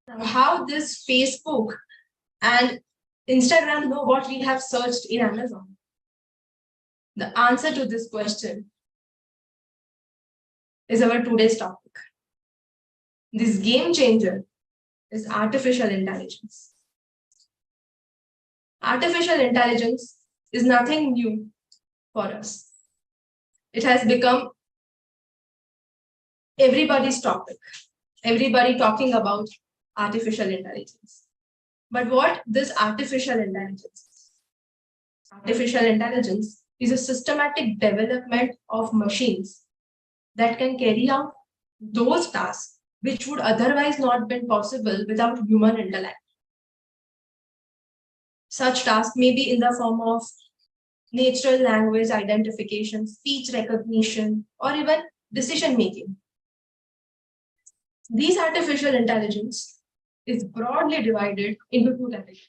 Now, how this Facebook and Instagram know what we have searched in Amazon? The answer to this question is our today's topic. This game changer is artificial intelligence. Artificial intelligence is nothing new for us. It has become everybody's topic. Everybody talking about artificial intelligence. But what this artificial intelligence is? Artificial intelligence is a systematic development of machines that can carry out those tasks which would otherwise not been possible without human intellect. Such tasks may be in the form of natural language identification, speech recognition, or even decision making. These artificial intelligence is broadly divided into two categories.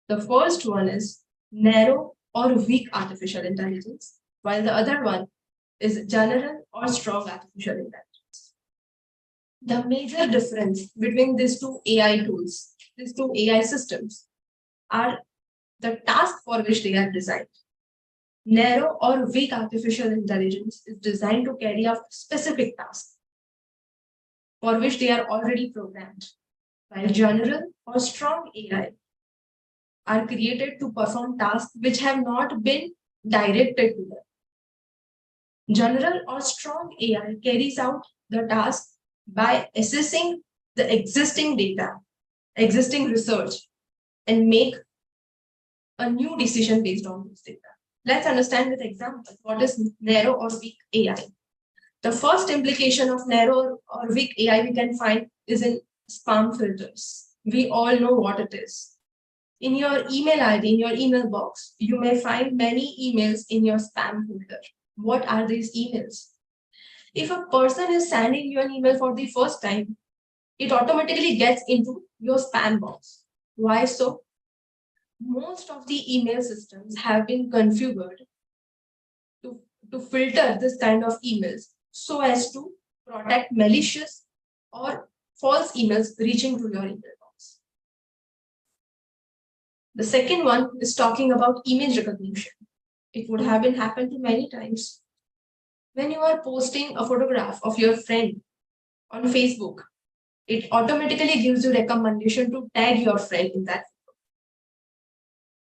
The first one is narrow or weak artificial intelligence, while the other one is general or strong artificial intelligence. The major difference between these two AI tools, these two AI systems, are the task for which they are designed. Narrow or weak artificial intelligence is designed to carry out specific tasks for which they are already programmed, while general or strong AI are created to perform tasks which have not been directed to them. General or strong AI carries out the task by assessing the existing data, existing research, and make a new decision based on this data. Let's understand with example what is narrow or weak AI. The first implication of narrow or weak AI we can find is in spam filters. We all know what it is. In your email ID, in your email box, you may find many emails in your spam folder. What are these emails? If a person is sending you an email for the first time, it automatically gets into your spam box. Why so? Most of the email systems have been configured to filter this kind of emails so as to protect malicious or false emails reaching to your email box. The second one is talking about image recognition. It would have been happened to many times. When you are posting a photograph of your friend on Facebook, it automatically gives you recommendation to tag your friend in that photo.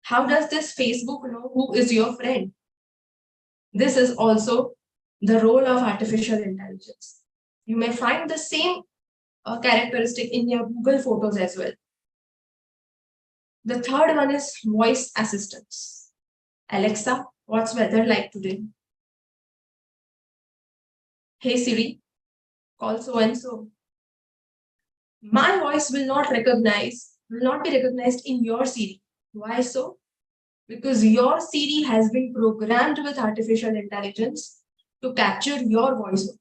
How does this Facebook know who is your friend? This is also the role of artificial intelligence. You may find the same characteristic in your Google Photos as well. The third one is voice assistance. Alexa, what's weather like today? Hey Siri, call so and so. My voice will not be recognized in your Siri. Why so? Because your Siri has been programmed with artificial intelligence to capture your voice only.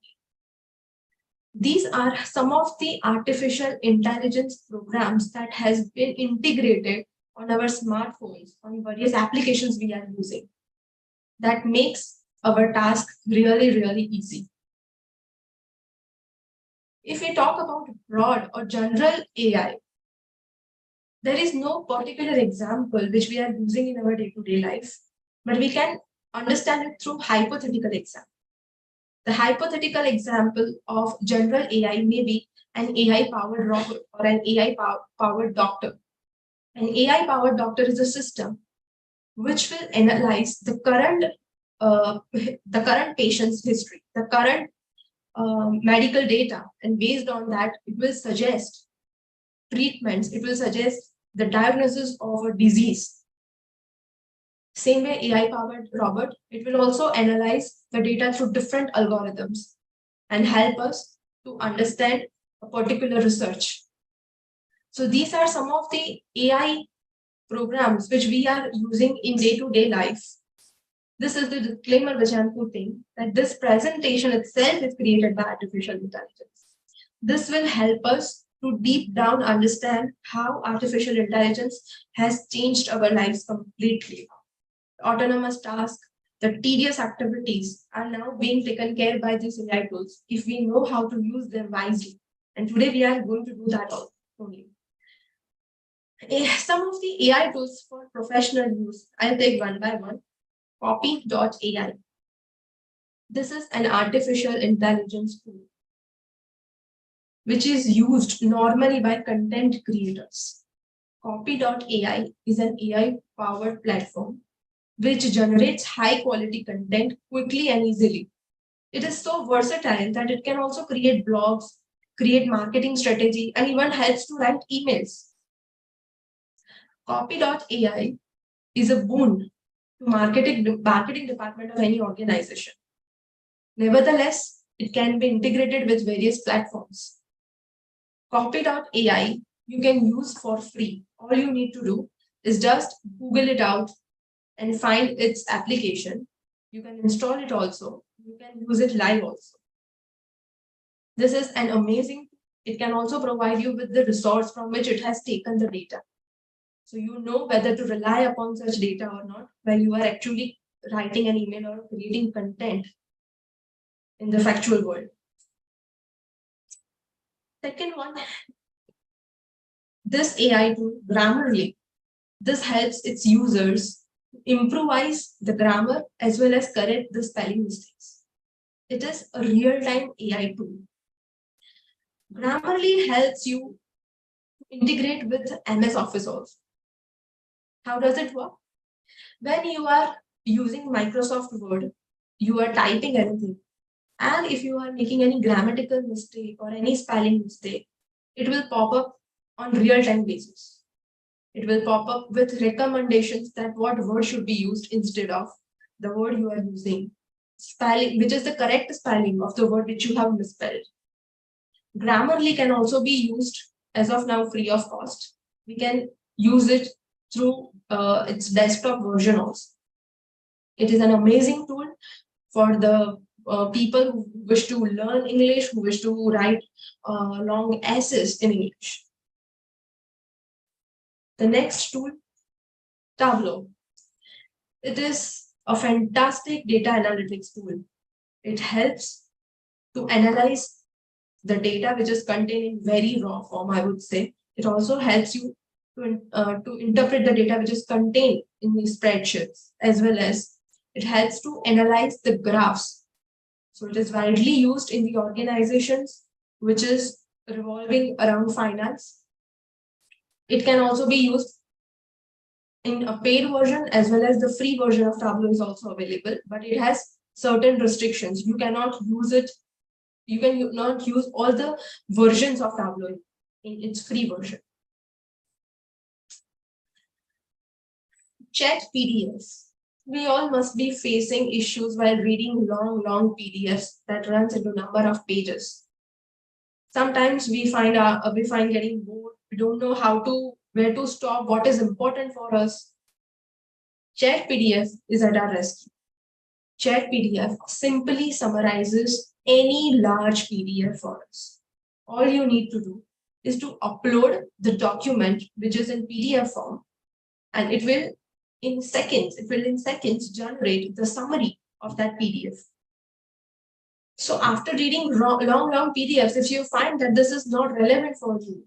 These are some of the artificial intelligence programs that has been integrated on our smartphones, on various applications we are using. That makes our task really, really easy. If we talk about broad or general AI, there is no particular example which we are using in our day-to-day life, but we can understand it through hypothetical example. The hypothetical example of general AI may be an AI-powered robot or an AI-powered doctor. An AI-powered doctor is a system which will analyze the current patient's history, the current medical data, and based on that, it will suggest treatments, it will suggest the diagnosis of a disease. Same way, AI-powered robot, it will also analyze the data through different algorithms and help us to understand a particular research. So these are some of the AI programs which we are using in day-to-day life. This is the disclaimer which I'm putting, that this presentation itself is created by artificial intelligence. This will help us to deep down understand how artificial intelligence has changed our lives completely. Autonomous tasks, the tedious activities are now being taken care by these AI tools if we know how to use them wisely. And today we are going to do that all. only. Some of the AI tools for professional use, I'll take one by one. Copy.ai. This is an artificial intelligence tool which is used normally by content creators. Copy.ai is an AI-powered platform which generates high-quality content quickly and easily. It is so versatile that it can also create blogs, create marketing strategy, and even helps to write emails. Copy.ai is a boon to marketing department of any organization. Nevertheless, it can be integrated with various platforms. Copy.ai you can use for free. All you need to do is just Google it out and find its application. You can install it also. You can use it live also. This is an amazing. It can also provide you with the resource from which it has taken the data. So you know whether to rely upon such data or not while you are actually writing an email or creating content in the factual world. Second one, this AI tool, Grammarly, this helps its users improvise the grammar as well as correct the spelling mistakes. It is a real-time AI tool. Grammarly helps you integrate with MS Office also. How does it work? When you are using Microsoft Word, you are typing anything. And if you are making any grammatical mistake or any spelling mistake, it will pop up on real-time basis. It will pop up with recommendations that what word should be used instead of the word you are using. Spelling, which is the correct spelling of the word which you have misspelled. Grammarly can also be used as of now free of cost. We can use it through its desktop version also. It is an amazing tool for the people who wish to learn English, who wish to write long essays in English. The next tool, Tableau. It is a fantastic data analytics tool. It helps to analyze the data which is contained in very raw form, I would say. It also helps you to interpret the data which is contained in the spreadsheets, as well as it helps to analyze the graphs. So it is widely used in the organizations which is revolving around finance. It can also be used in a paid version as well as the free version of Tableau is also available, but it has certain restrictions. You cannot use it. You can not use all the versions of Tableau in its free version. Chat PDFs. We all must be facing issues while reading long PDFs that runs into number of pages. Sometimes we find getting bored. We don't know where to stop, what is important for us. Chat PDF is at our rescue. Chat PDF simply summarizes any large PDF for us. All you need to do is to upload the document which is in PDF form, and it will in seconds generate the summary of that PDF. So after reading long PDFs, if you find that this is not relevant for you,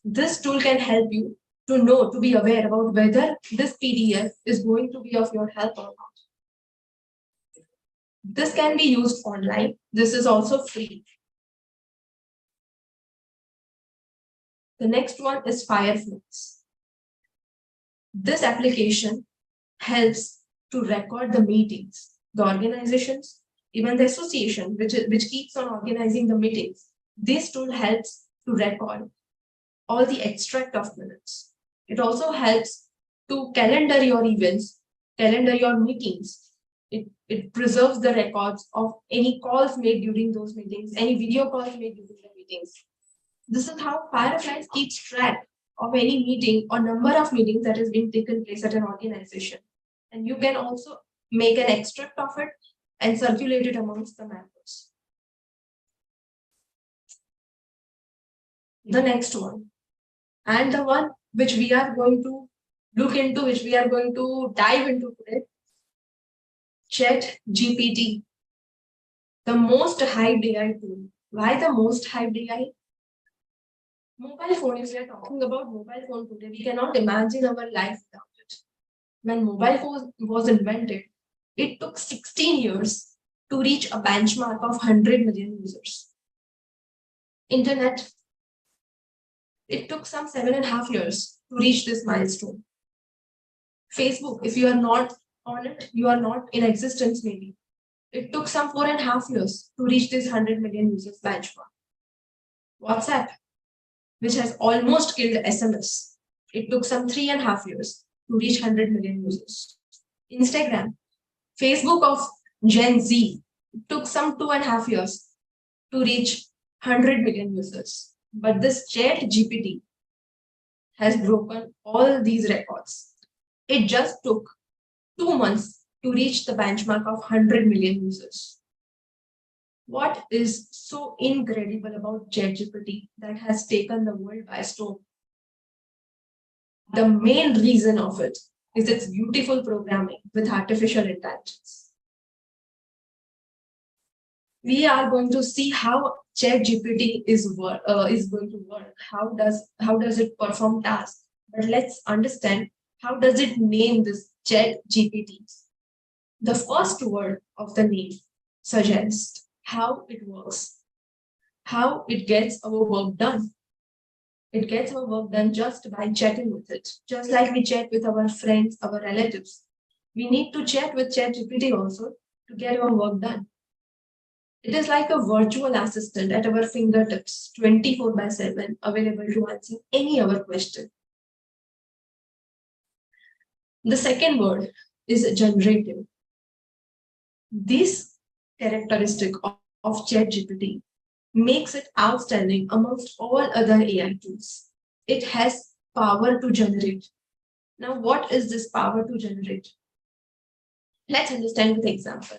this tool can help you to be aware about whether this PDF is going to be of your help or not. This can be used online. This is also free. The next one is Fireflies. This application helps to record the meetings, the organizations, even the association, which keeps on organizing the meetings. This tool helps to record all the extract of minutes. It also helps to calendar your events, calendar your meetings. It preserves the records of any calls made during those meetings, any video calls made during the meetings. This is how Fireflies keeps track of any meeting or number of meetings that has been taken place at an organization. And you can also make an extract of it and circulate it amongst the members. The next one, and the one which we are going to look into, which we are going to dive into today, ChatGPT, the most hyped AI tool. Why the most hyped AI? Mobile phone, if we are talking about mobile phone today, we cannot imagine our life without it. When mobile phone was invented, it took 16 years to reach a benchmark of 100 million users. Internet, it took some 7.5 years to reach this milestone. Facebook, if you are not on it, you are not in existence maybe. It took some 4.5 years to reach this 100 million users benchmark. WhatsApp, which has almost killed SMS, it took some 3.5 years to reach 100 million users. Instagram, Facebook of Gen Z, it took some 2.5 years to reach 100 million users. But this Chat GPT has broken all these records. It just took 2 months to reach the benchmark of 100 million users. What is so incredible about ChatGPT that has taken the world by storm? The main reason of it is its beautiful programming with artificial intelligence. We are going to see how ChatGPT is going to work. How does it perform tasks? But let's understand how does it name this ChatGPT. The first word of the name suggests how it works, how it gets our work done. It gets our work done just by chatting with it, just like we chat with our friends, our relatives. We need to chat with ChatGPT also to get our work done. It is like a virtual assistant at our fingertips, 24/7, available to answer any our question. The second word is generative. This characteristic of ChatGPT makes it outstanding amongst all other AI tools. It has power to generate. Now, what is this power to generate? Let's understand with example.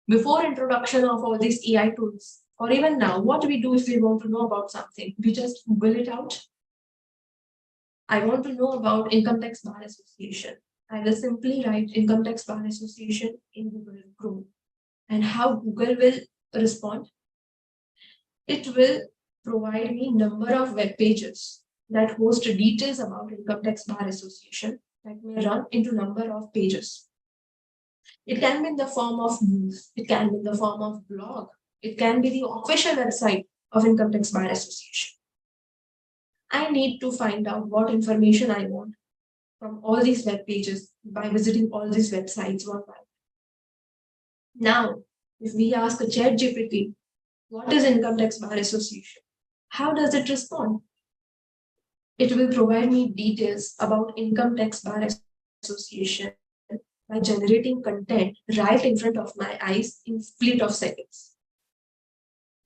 Before introduction of all these AI tools, or even now, what we do if we want to know about something, we just Google it out. I want to know about Income Tax Bar Association. I will simply write Income Tax Bar Association in Google Chrome. And how Google will respond? It will provide me number of web pages that host details about Income Tax Bar Association that may run into number of pages. It can be in the form of news. It can be in the form of blog. It can be the official website of Income Tax Bar Association. I need to find out what information I want from all these web pages by visiting all these websites one by one. Now, if we ask a ChatGPT, what is Income Tax Bar Association? How does it respond? It will provide me details about Income Tax Bar Association by generating content right in front of my eyes in split of seconds.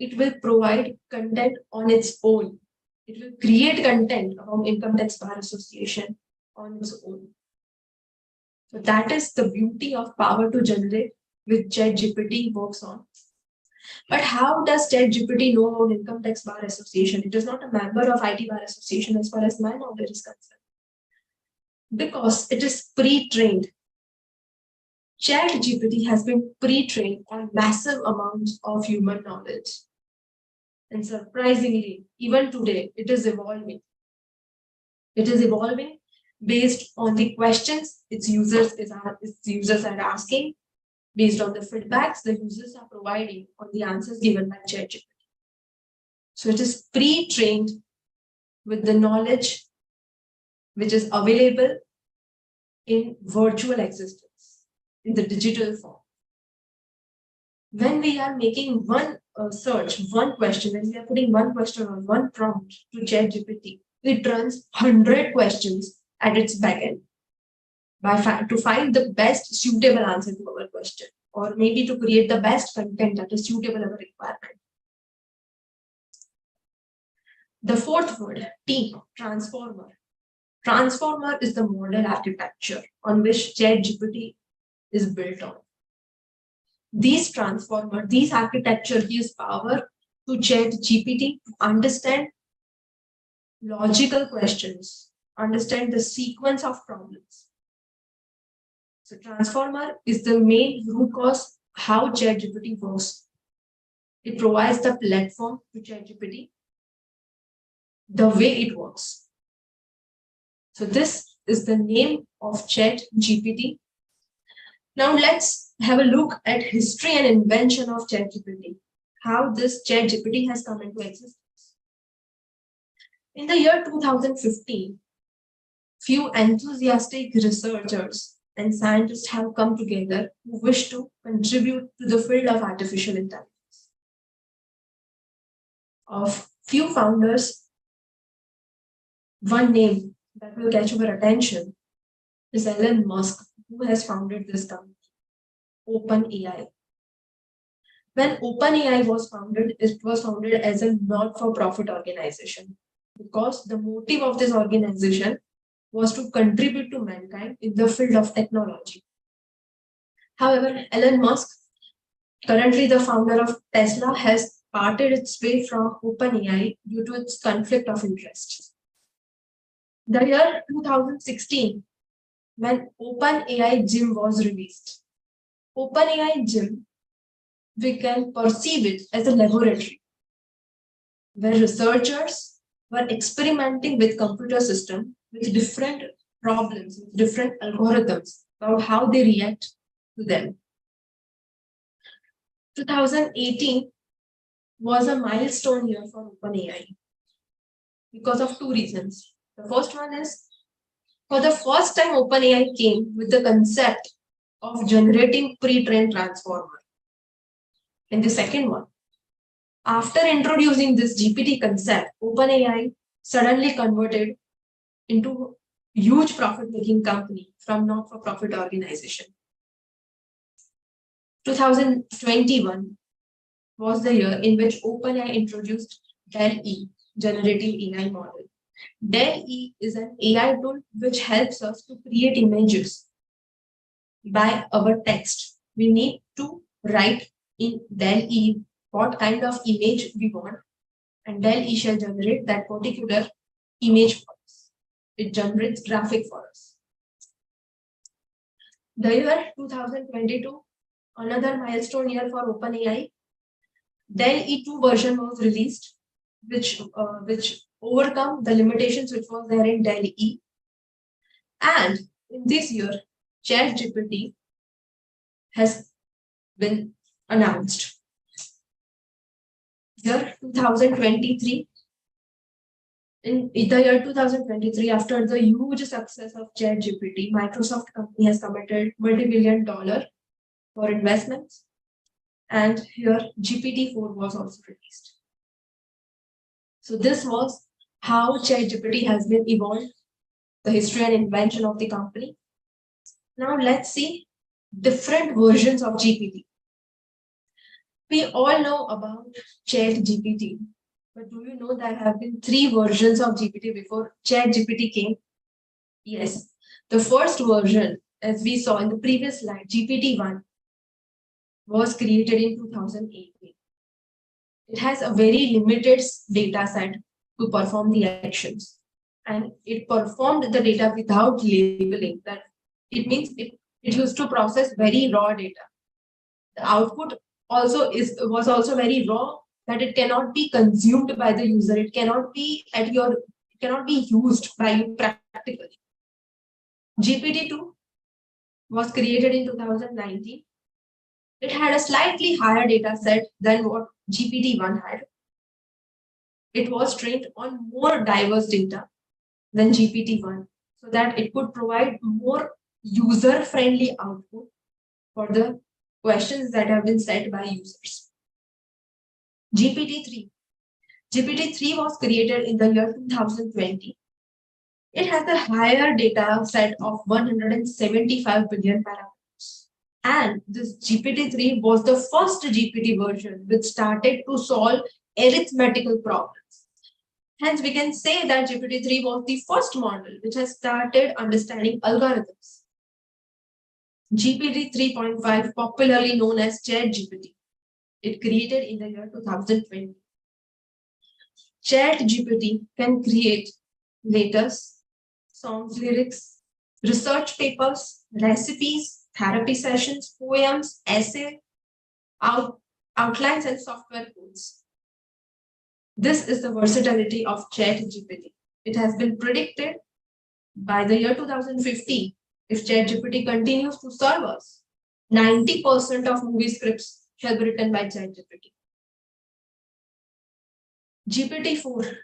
It will provide content on its own. It will create content about Income Tax Bar Association on its own. So that is the beauty of power to generate which ChatGPT works on. But how does ChatGPT know about Income Tax Bar Association? It is not a member of IT Bar Association as far as my knowledge is concerned. Because it is pre-trained. ChatGPT has been pre-trained on massive amounts of human knowledge. And surprisingly, even today, it is evolving. It is evolving based on the questions its users are asking, based on the feedbacks the users are providing on the answers given by ChatGPT. So it is pre-trained with the knowledge which is available in virtual existence, in the digital form. When we are making one search, one question, when we are putting one question or one prompt to ChatGPT, it runs 100 questions at its backend to find the best suitable answer to our question, or maybe to create the best content that is suitable to our requirement. The fourth word, T, transformer. Transformer is the model architecture on which ChatGPT is built on. These architecture gives power to ChatGPT to understand logical questions, understand the sequence of problems. So transformer is the main root cause how ChatGPT works. It provides the platform to ChatGPT the way it works. So this is the name of ChatGPT. Now let's have a look at history and invention of ChatGPT, how this ChatGPT has come into existence. In the year 2015, few enthusiastic researchers and scientists have come together who wish to contribute to the field of artificial intelligence. Of few founders, one name that will catch our attention is Elon Musk, who has founded this company, OpenAI. When OpenAI was founded, it was founded as a not-for-profit organization because the motive of this organization was to contribute to mankind in the field of technology. However, Elon Musk, currently the founder of Tesla, has parted its way from OpenAI due to its conflict of interest. The year 2016, when OpenAI Gym was released, OpenAI Gym, we can perceive it as a laboratory where researchers were experimenting with computer systems with different problems, with different algorithms about how they react to them. 2018 was a milestone year for OpenAI because of two reasons. The first one is, for the first time, OpenAI came with the concept of generating pre-trained transformer. And the second one, after introducing this GPT concept, OpenAI suddenly converted into a huge profit-making company from not-for-profit organization. 2021 was the year in which OpenAI introduced DALL-E, generative AI model. DALL-E is an AI tool which helps us to create images by our text. We need to write in DALL-E what kind of image we want, and DALL-E shall generate that particular image for us. It generates graphic for us. The year 2022, another milestone year for OpenAI. DALL-E 2 version was released, which overcome the limitations which was there in DALL-E. And in this year, ChatGPT has been announced. Year 2023. In the year 2023, after the huge success of ChatGPT, Microsoft company has committed multi-billion-dollar for investments. And here GPT-4 was also released. So this was how ChatGPT has been evolved, the history and invention of the company. Now let's see different versions of GPT. We all know about ChatGPT, but do you know there have been 3 versions of GPT before ChatGPT came? Yes, the first version, as we saw in the previous slide, GPT-1, was created in 2018. It has a very limited data set to perform the actions, and it performed the data without labeling. That it means it used to process very raw data. The output was also very raw, that it cannot be consumed by the user. It cannot be used by you practically. GPT-2 was created in 2019. It had a slightly higher data set than what GPT-1 had. It was trained on more diverse data than GPT-1 so that it could provide more user-friendly output for the questions that have been set by users. GPT-3 was created in the year 2020. It has a higher data set of 175 billion parameters. And this GPT-3 was the first GPT version which started to solve arithmetical problems. Hence, we can say that GPT-3 was the first model which has started understanding algorithms. GPT 3.5, popularly known as ChatGPT, it created in the year 2020. ChatGPT can create letters, songs, lyrics, research papers, recipes, therapy sessions, poems, essays, outlines, and software codes. This is the versatility of ChatGPT. It has been predicted by the year 2050, if ChatGPT continues to serve us, 90% of movie scripts shall be written by ChatGPT. GPT-4.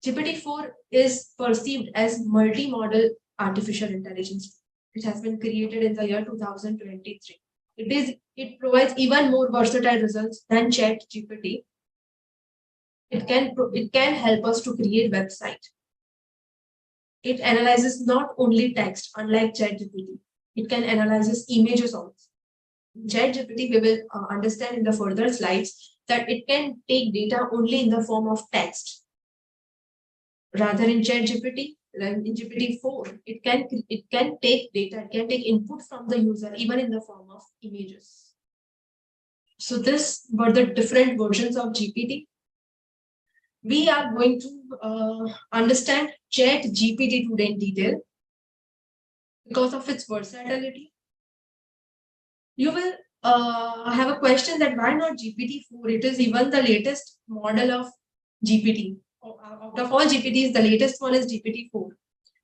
GPT-4 is perceived as multimodal artificial intelligence. It has been created in the year 2023. It provides even more versatile results than ChatGPT. It can help us to create website. It analyzes not only text, unlike ChatGPT. It can analyze images also. ChatGPT, we will understand in the further slides that it can take data only in the form of text. Rather in ChatGPT, in GPT-4, it can take data, it can take input from the user even in the form of images. So this were the different versions of GPT. We are going to understand ChatGPT today in detail because of its versatility. You will have a question that why not GPT-4? It is even the latest model of GPT. Out of all GPTs, the latest one is GPT-4.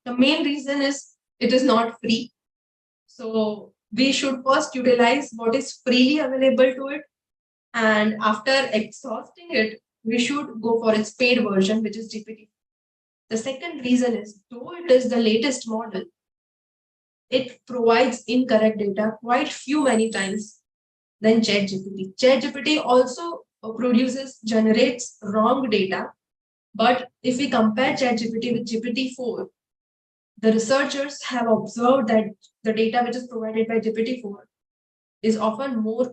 The main reason is it is not free. So we should first utilize what is freely available to it. And after exhausting it, we should go for its paid version, which is GPT. The second reason is, though it is the latest model, it provides incorrect data quite many times than ChatGPT. ChatGPT also generates wrong data. But if we compare ChatGPT with GPT-4, the researchers have observed that the data which is provided by GPT-4 is often more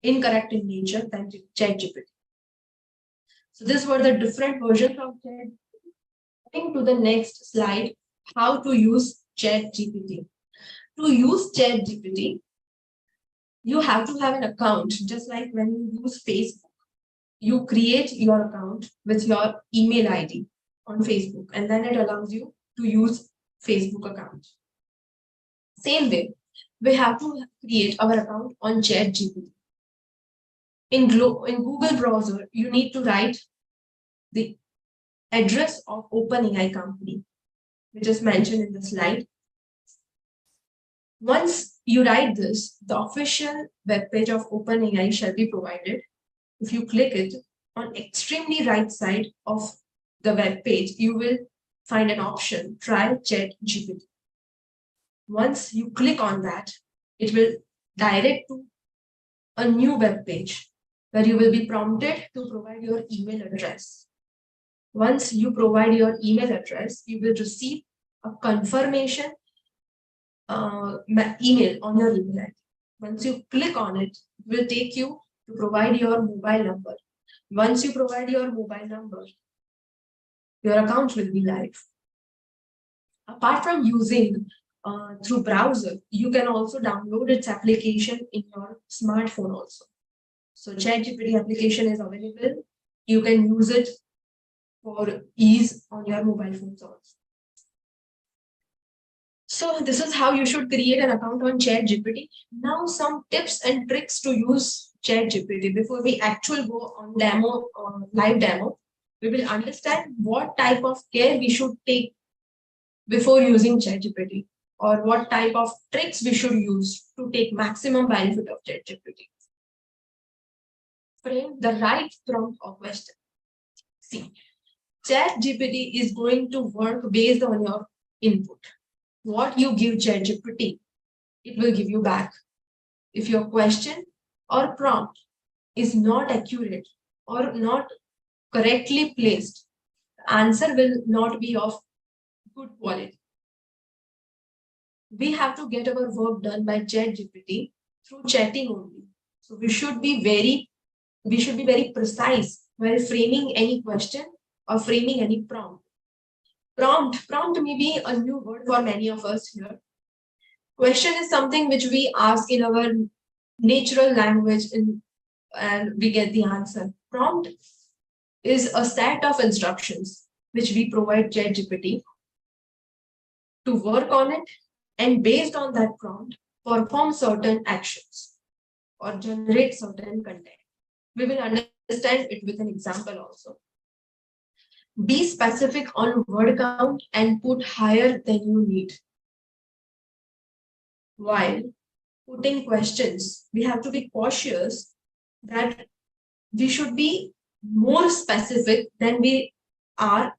incorrect in nature than ChatGPT. So these were the different versions of ChatGPT. Coming to the next slide, how to use ChatGPT. To use ChatGPT, you have to have an account, just like when you use Facebook. You create your account with your email ID on Facebook, and then it allows you to use Facebook account. Same way, we have to create our account on ChatGPT. In Google browser, you need to write the address of OpenAI company, which is mentioned in the slide. Once you write this, the official webpage of OpenAI shall be provided. If you click it, on extremely right side of the web page, you will find an option, try ChatGPT. Once you click on that, it will direct to a new web page where you will be prompted to provide your email address. Once you provide your email address, you will receive a confirmation email on your email ID. Once you click on it, it will take you to provide your mobile number. Once you provide your mobile number, your account will be live. Apart from using through browser, you can also download its application in your smartphone also. So ChatGPT application is available. You can use it for ease on your mobile phones also. So this is how you should create an account on ChatGPT. Now some tips and tricks to use ChatGPT. Before we actually go on live demo, we will understand what type of care we should take before using ChatGPT, or what type of tricks we should use to take maximum benefit of ChatGPT. Frame the right prompt or question. See, ChatGPT is going to work based on your input. What you give ChatGPT, it will give you back. If your question or prompt is not accurate or not correctly placed, the answer will not be of good quality. We have to get our work done by ChatGPT through chatting only. So we should be very precise while framing any question or framing any prompt. Prompt may be a new word for many of us here. Question is something which we ask in our natural language and we get the answer. Prompt is a set of instructions which we provide ChatGPT to work on it, and based on that prompt, perform certain actions or generate certain content. We will understand understand it with an example also. Be specific on word count and put higher than you need. While putting questions, we have to be cautious that we should be more specific than we are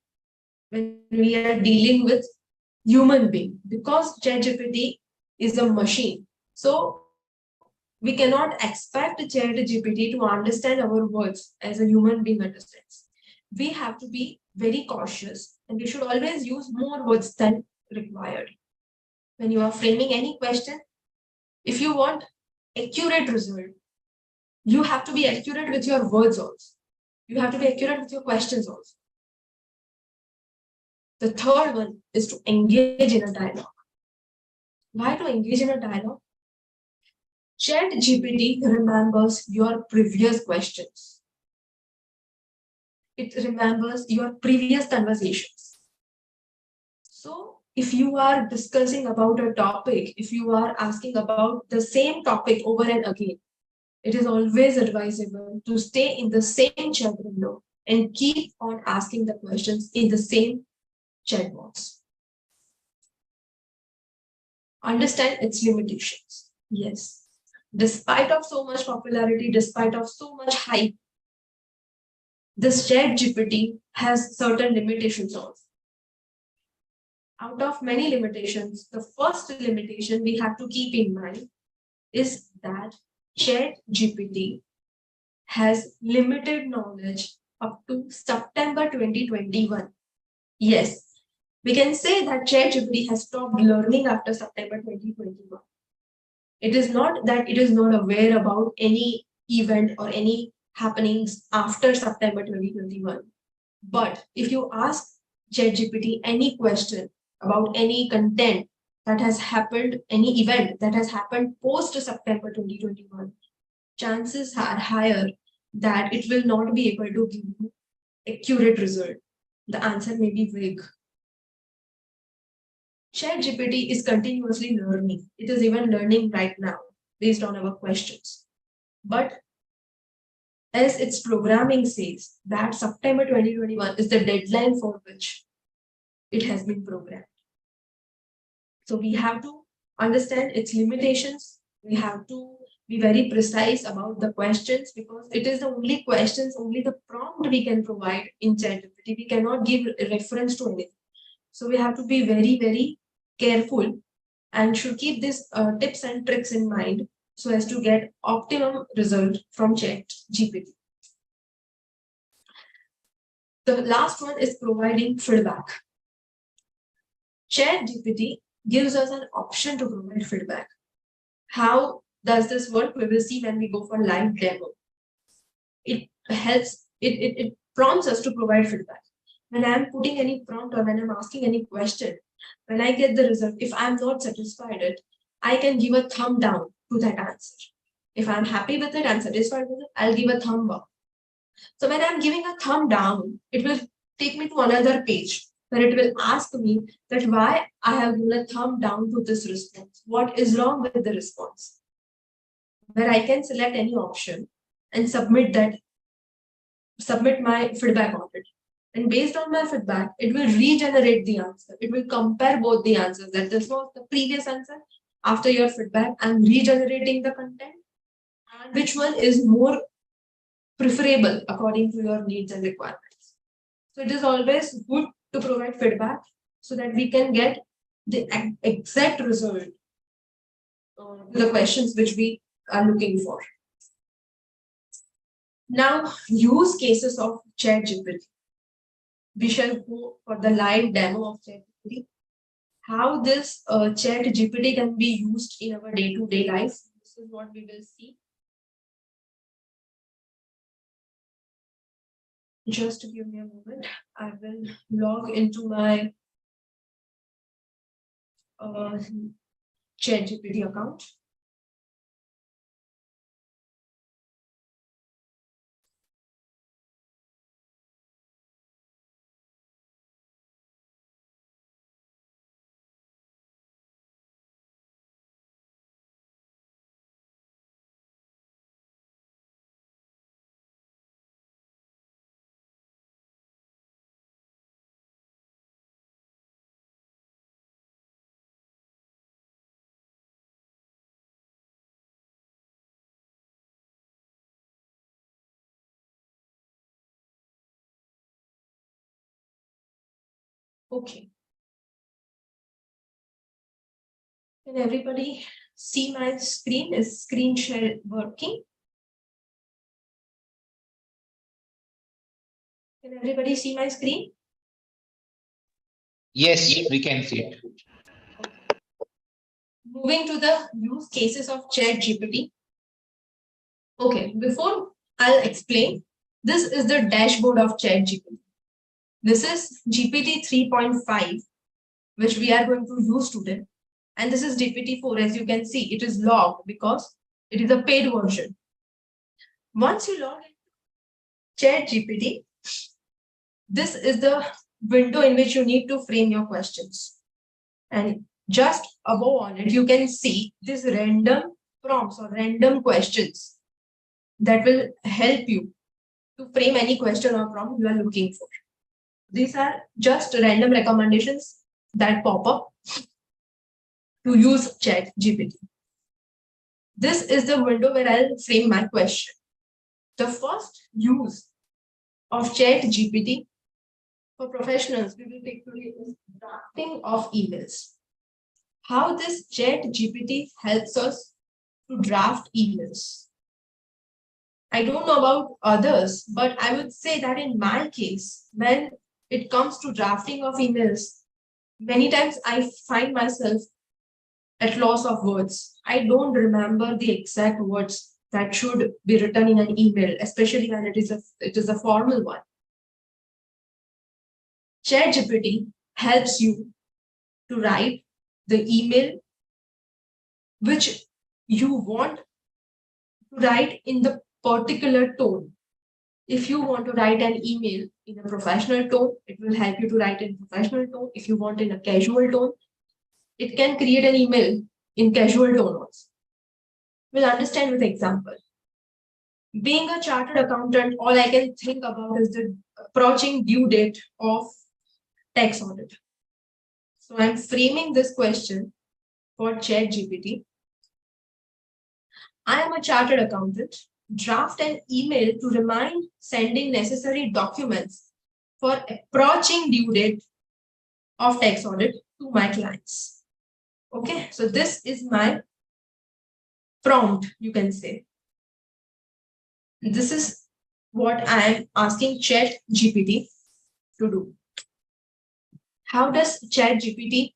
when we are dealing with human being, because ChatGPT is a machine. So we cannot expect ChatGPT to understand our words as a human being understands. We have to be very cautious and we should always use more words than required. When you are framing any question, if you want accurate result, you have to be accurate with your words also. You have to be accurate with your questions also. The third one is to engage in a dialogue. Why to engage in a dialogue? ChatGPT remembers your previous questions. It remembers your previous conversations. So if you are discussing about a topic, if you are asking about the same topic over and again, it is always advisable to stay in the same chat window and keep on asking the questions in the same chat box. Understand its limitations. Yes. Despite of so much popularity, despite of so much hype, this ChatGPT has certain limitations also. Out of many limitations, the first limitation we have to keep in mind is that ChatGPT has limited knowledge up to September 2021. Yes, we can say that ChatGPT has stopped learning after September 2021. It is not that it is not aware about any event or any happenings after September 2021. But if you ask ChatGPT any question about any content that has happened, any event that has happened post September 2021, chances are higher that it will not be able to give you accurate result. The answer may be vague. ChatGPT is continuously learning. It is even learning right now based on our questions. But as its programming says, that September 2021 is the deadline for which it has been programmed. So we have to understand its limitations. We have to be very precise about the questions because it is the only questions, only the prompt we can provide in ChatGPT. We cannot give reference to anything. So we have to be very, very careful and should keep these tips and tricks in mind so as to get optimum result from ChatGPT. The last one is providing feedback. ChatGPT gives us an option to provide feedback. How does this work? We will see when we go for live demo. It helps, it prompts us to provide feedback. When I'm putting any prompt or when I'm asking any question, when I get the result, if I'm not satisfied it, I can give a thumb down to that answer. If I'm happy with it, I'm satisfied with it, I'll give a thumb up. So when I'm giving a thumb down, it will take me to another page where it will ask me that why I have given a thumb down to this response. What is wrong with the response? Where I can select any option and submit my feedback on it. And based on my feedback, it will regenerate the answer. It will compare both the answers. That this was the previous answer. After your feedback, I'm regenerating the content. And which one is more preferable according to your needs and requirements. So it is always good to provide feedback so that we can get the exact result to the questions which we are looking for. Now, use cases of ChatGPT. We shall go for the live demo of ChatGPT. How this ChatGPT can be used in our day-to-day life. This is what we will see. Just give me a moment. I will log into my ChatGPT account. Okay. Can everybody see my screen? Is screen share working? Can everybody see my screen? Yes, we can see it. Moving to the use cases of ChatGPT. Okay, before I'll explain, this is the dashboard of ChatGPT. This is GPT 3.5, which we are going to use today. And this is GPT-4. As you can see, it is logged because it is a paid version. Once you log into ChatGPT, this is the window in which you need to frame your questions. And just above on it, you can see these random prompts or random questions that will help you to frame any question or prompt you are looking for. These are just random recommendations that pop up to use ChatGPT. This is the window where I'll frame my question. The first use of ChatGPT for professionals we will take today is drafting of emails. How this ChatGPT helps us to draft emails. I don't know about others, but I would say that in my case, when it comes to drafting of emails, many times I find myself at loss of words. I don't remember the exact words that should be written in an email, especially when it is a formal one. ChatGPT helps you to write the email which you want to write in the particular tone. If you want to write an email in a professional tone, it will help you to write in professional tone. If you want in a casual tone, it can create an email in casual tone also. We'll understand with example. Being a chartered accountant, all I can think about is the approaching due date of tax audit. So I'm framing this question for ChatGPT. I am a chartered accountant. Draft an email to remind sending necessary documents for approaching due date of tax audit to my clients. Okay, so this is my prompt, you can say. This is what I am asking ChatGPT to do. How does ChatGPT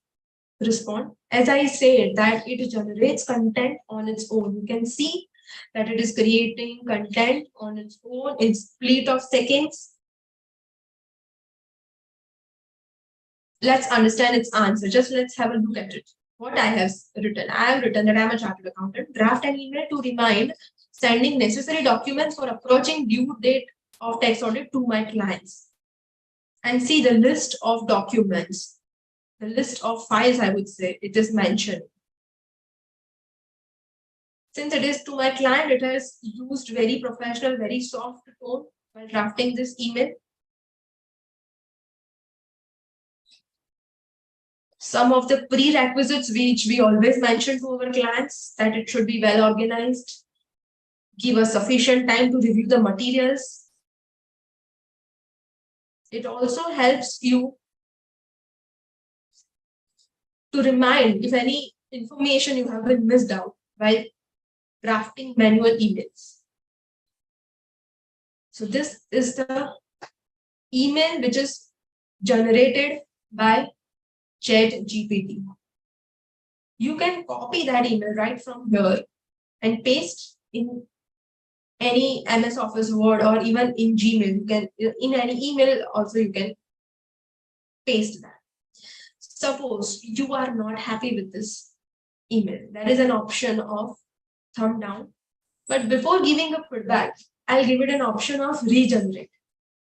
respond? As I said, that it generates content on its own. You can see that it is creating content on its own in split of seconds. Let's understand its answer. Just let's have a look at it. What I have written. I have written that I am a chartered accountant. Draft an email to remind sending necessary documents for approaching due date of tax audit to my clients. And see the list of documents, the list of files, I would say, it is mentioned. Since it is to my client, it has used very professional, very soft tone while drafting this email. Some of the prerequisites which we always mention to our clients, that it should be well organized, give us sufficient time to review the materials. It also helps you to remind if any information you have been missed out while drafting manual emails. So this is the email which is generated by ChatGPT. You can copy that email right from here and paste in any MS Office Word or even in Gmail. You can in any email also you can paste that. Suppose you are not happy with this email. There is an option of thumb down. But before giving a feedback, I'll give it an option of regenerate.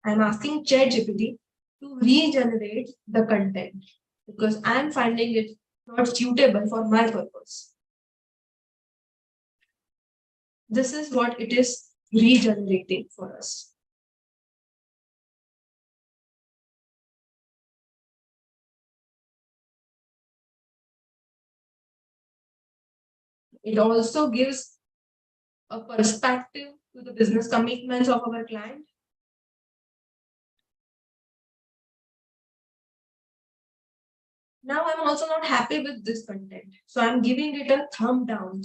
I'm asking ChatGPT to regenerate the content because I'm finding it not suitable for my purpose. This is what it is regenerating for us. It also gives a perspective to the business commitments of our client. Now I'm also not happy with this content. So I'm giving it a thumb down.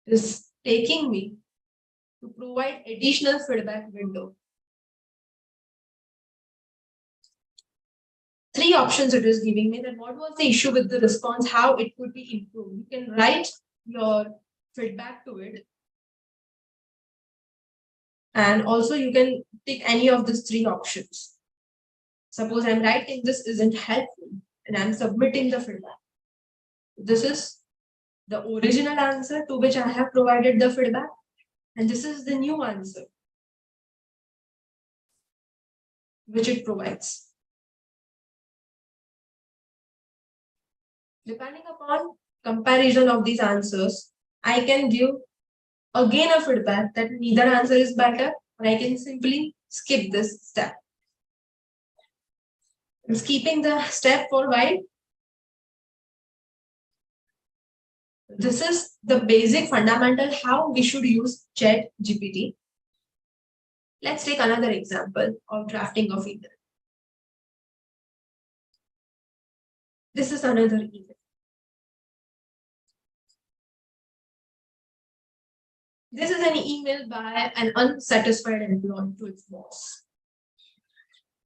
This is taking me to provide additional feedback window. 3 options it is giving me, that what was the issue with the response, how it could be improved. You can write your feedback to it. And also you can pick any of these 3 options. Suppose I'm writing this isn't helpful and I'm submitting the feedback. This is the original answer to which I have provided the feedback, and this is the new answer which it provides. Depending upon comparison of these answers, I can give again a feedback that neither answer is better, or I can simply skip this step. I'm skipping the step for why. This is the basic fundamental how we should use ChatGPT. Let's take another example of drafting of email. This is another email. This is an email by an unsatisfied employee to its boss.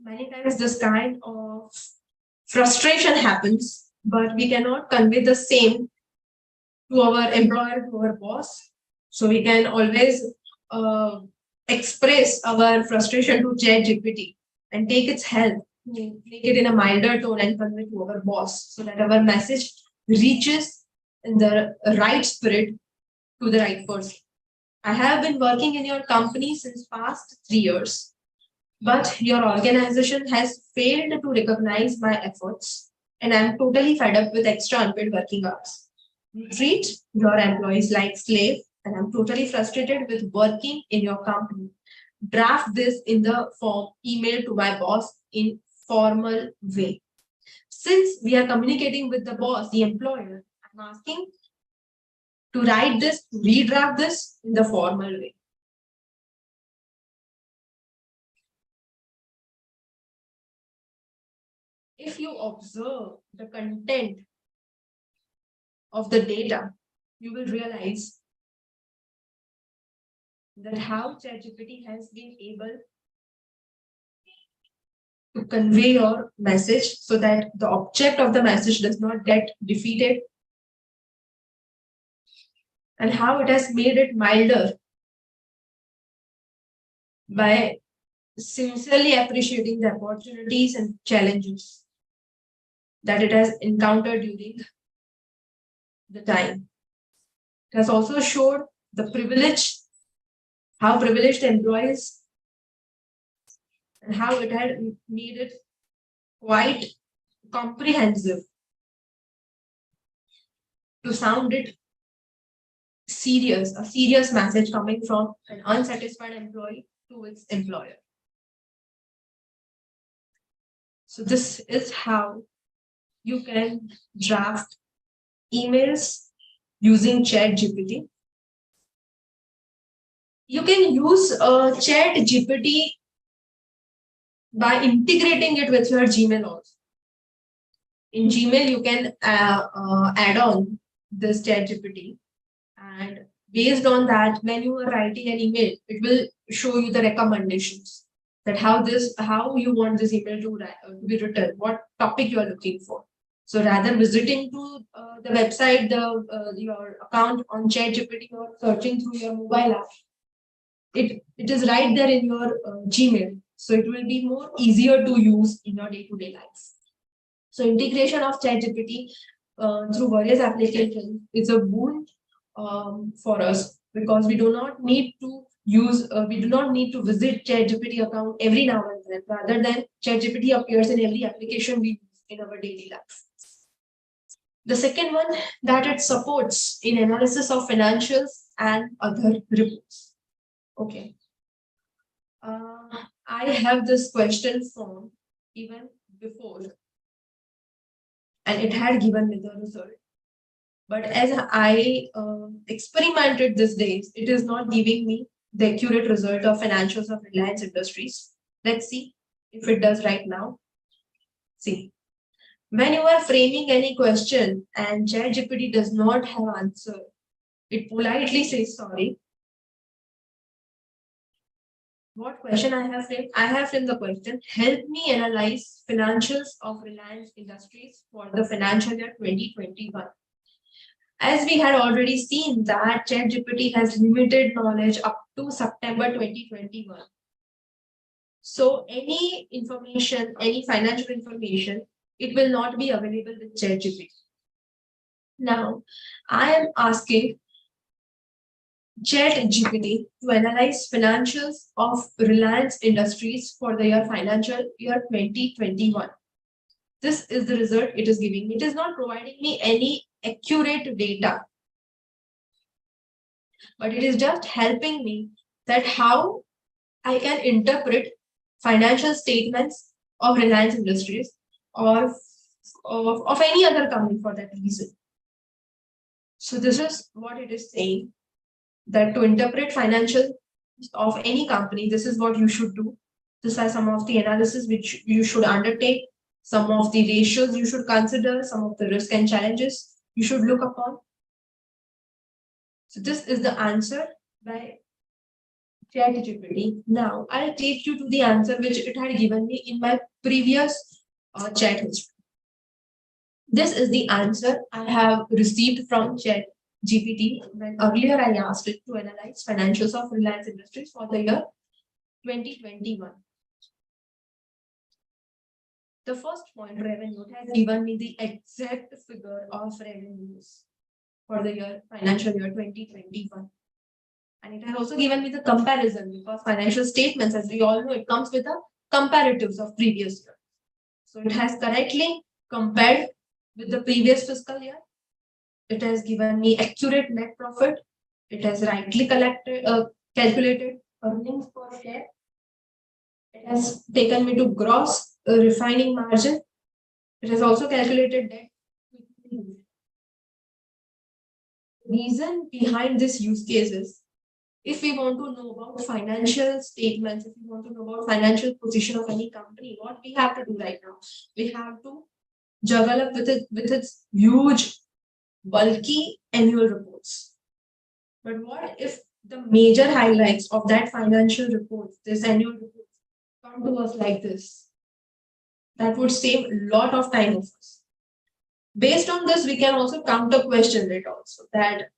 Many times this kind of frustration happens, but we cannot convey the same to our employer, to our boss. So we can always express our frustration to ChatGPT and take its help, make it in a milder tone and convey to our boss so that our message reaches in the right spirit to the right person. I have been working in your company since past 3 years, but your organization has failed to recognize my efforts, and I'm totally fed up with extra unpaid working hours. You treat your employees like slaves, and I'm totally frustrated with working in your company. Draft this in the form email to my boss in formal way. Since we are communicating with the boss, the employer, I'm asking to write this, to redraft this in the formal way. If you observe the content of the data, you will realize that how ChatGPT has been able to convey your message so that the object of the message does not get defeated, and how it has made it milder by sincerely appreciating the opportunities and challenges that it has encountered during the time. It has also showed the privilege, how privileged employees, and how it had made it quite comprehensive to sound it serious, a serious message coming from an unsatisfied employee to its employer. So this is how you can draft emails using ChatGPT. You can use ChatGPT by integrating it with your Gmail also. In Gmail, you can add on this ChatGPT, and based on that, when you are writing an email, it will show you the recommendations that how you want this email to be written, what topic you are looking for. So rather visiting to the website, your account on ChatGPT or searching through your mobile app, it is right there in your Gmail. So it will be more easier to use in your day-to-day life. So integration of ChatGPT through various applications is a boon for us, because we do not need to visit ChatGPT account every now and then. Rather than ChatGPT appears in every application we use in our daily life. The second one, that it supports in analysis of financials and other reports. Okay. I have this question form even before, and it had given me the result. But as I experimented these days, it is not giving me the accurate result of financials of Reliance Industries. Let's see if it does right now. See, When you are framing any question and ChatGPT does not have answer, it politely says sorry. What question I have framed? I have framed the question, help me analyze financials of Reliance Industries for the financial year 2021. As we had already seen that ChatGPT has limited knowledge up to September 2021. So any information, any financial information, it will not be available with ChatGPT. Now, I am asking ChatGPT to analyze financials of Reliance Industries for the financial year 2021. This is the result it is giving me. It is not providing me any accurate data, but it is just helping me that how I can interpret financial statements of Reliance Industries or of any other company for that reason. So this is what it is saying, that to interpret financial of any company, this is what you should do. These are some of the analysis which you should undertake, some of the ratios you should consider, some of the risk and challenges you should look upon. So this is the answer by ChatGPT. Now I'll take you to the answer which it had given me in my previous chat history. This is the answer I have received from ChatGPT when earlier I asked it to analyze financials of Reliance Industries for the year 2021. The first point, revenue, has given me the exact figure of revenues for the financial year 2021. And it has also given me the comparison, because financial statements, as we all know, it comes with the comparatives of previous year. So it has correctly compared with the previous fiscal year. It has given me accurate net profit. It has rightly calculated earnings per share. It has taken me to gross refining margin. It has also calculated debt. The reason behind this use case is, if we want to know about financial statements, if we want to know about financial position of any company, what we have to do right now? We have to juggle up with its huge, bulky annual reports. But what if the major highlights of that financial report, this annual report, come to us like this? That would save a lot of time of us. Based on this, we can also counter question it also, that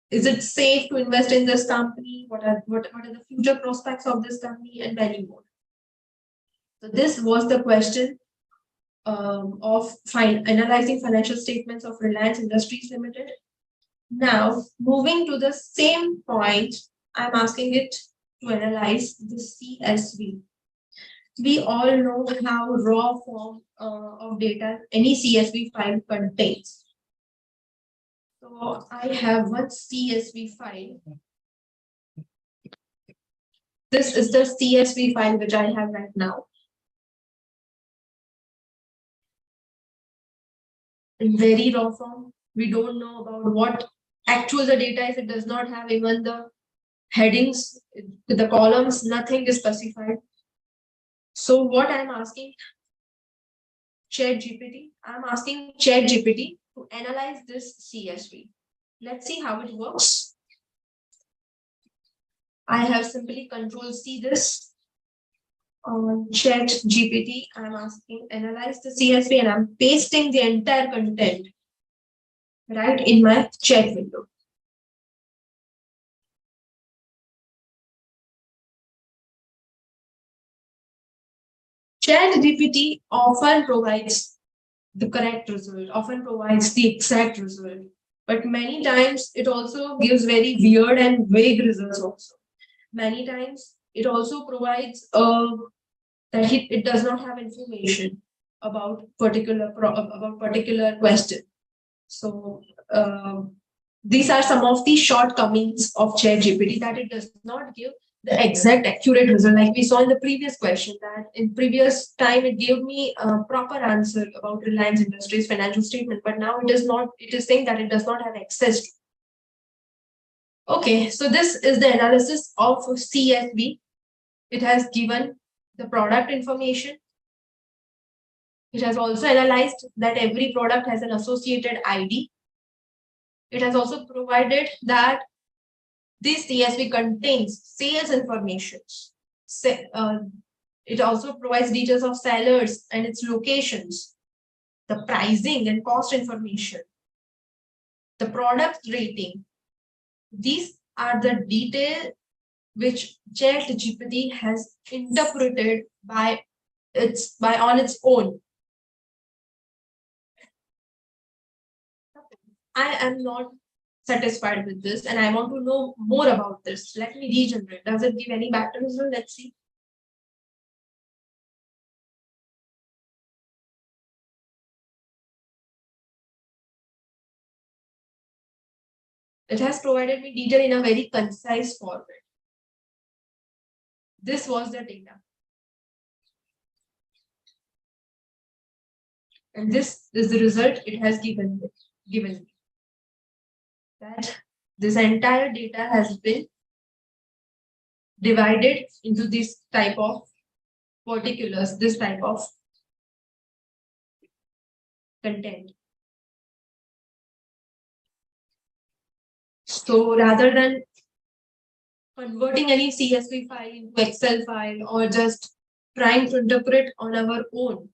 is it safe to invest in this company? What are the future prospects of this company, and many more. So this was the question of analyzing financial statements of Reliance Industries Limited. Now, moving to the same point, I'm asking it to analyze the CSV. We all know how raw form of data any CSV file contains. So I have one CSV file. This is the CSV file which I have right now. In very raw form, we don't know about what actual the data is. It does not have even the headings, the columns, nothing is specified. So what I'm asking ChatGPT, I'm asking ChatGPT to analyze this CSV. Let's see how it works. I have simply Control-C this on ChatGPT. I'm asking analyze the CSV, and I'm pasting the entire content right in my chat window. ChatGPT often provides the correct result, often provides the exact result, but many times it also gives very weird and vague results also. Many times it also provides that it does not have information about particular question. So these are some of the shortcomings of ChatGPT, that it does not give the exact accurate result. Like we saw in the previous question, that in previous time it gave me a proper answer about Reliance Industries financial statement, but now it is not. It is saying that it does not have access to. Okay, so this is the analysis of CSV. It has given the product information, It has also analyzed that every product has an associated ID. It has also provided that this CSV contains sales information. It also provides details of sellers and its locations, the pricing and cost information, the product rating. These are the details which ChatGPT has interpreted on its own. I am not satisfied with this and I want to know more about this. Let me regenerate. Does it give any better result? Let's see. It has provided me detail in a very concise format. This was the data. And this is the result it has given me. That this entire data has been divided into this type of particulars, this type of content. So rather than converting any CSV file into Excel file or just trying to interpret on our own,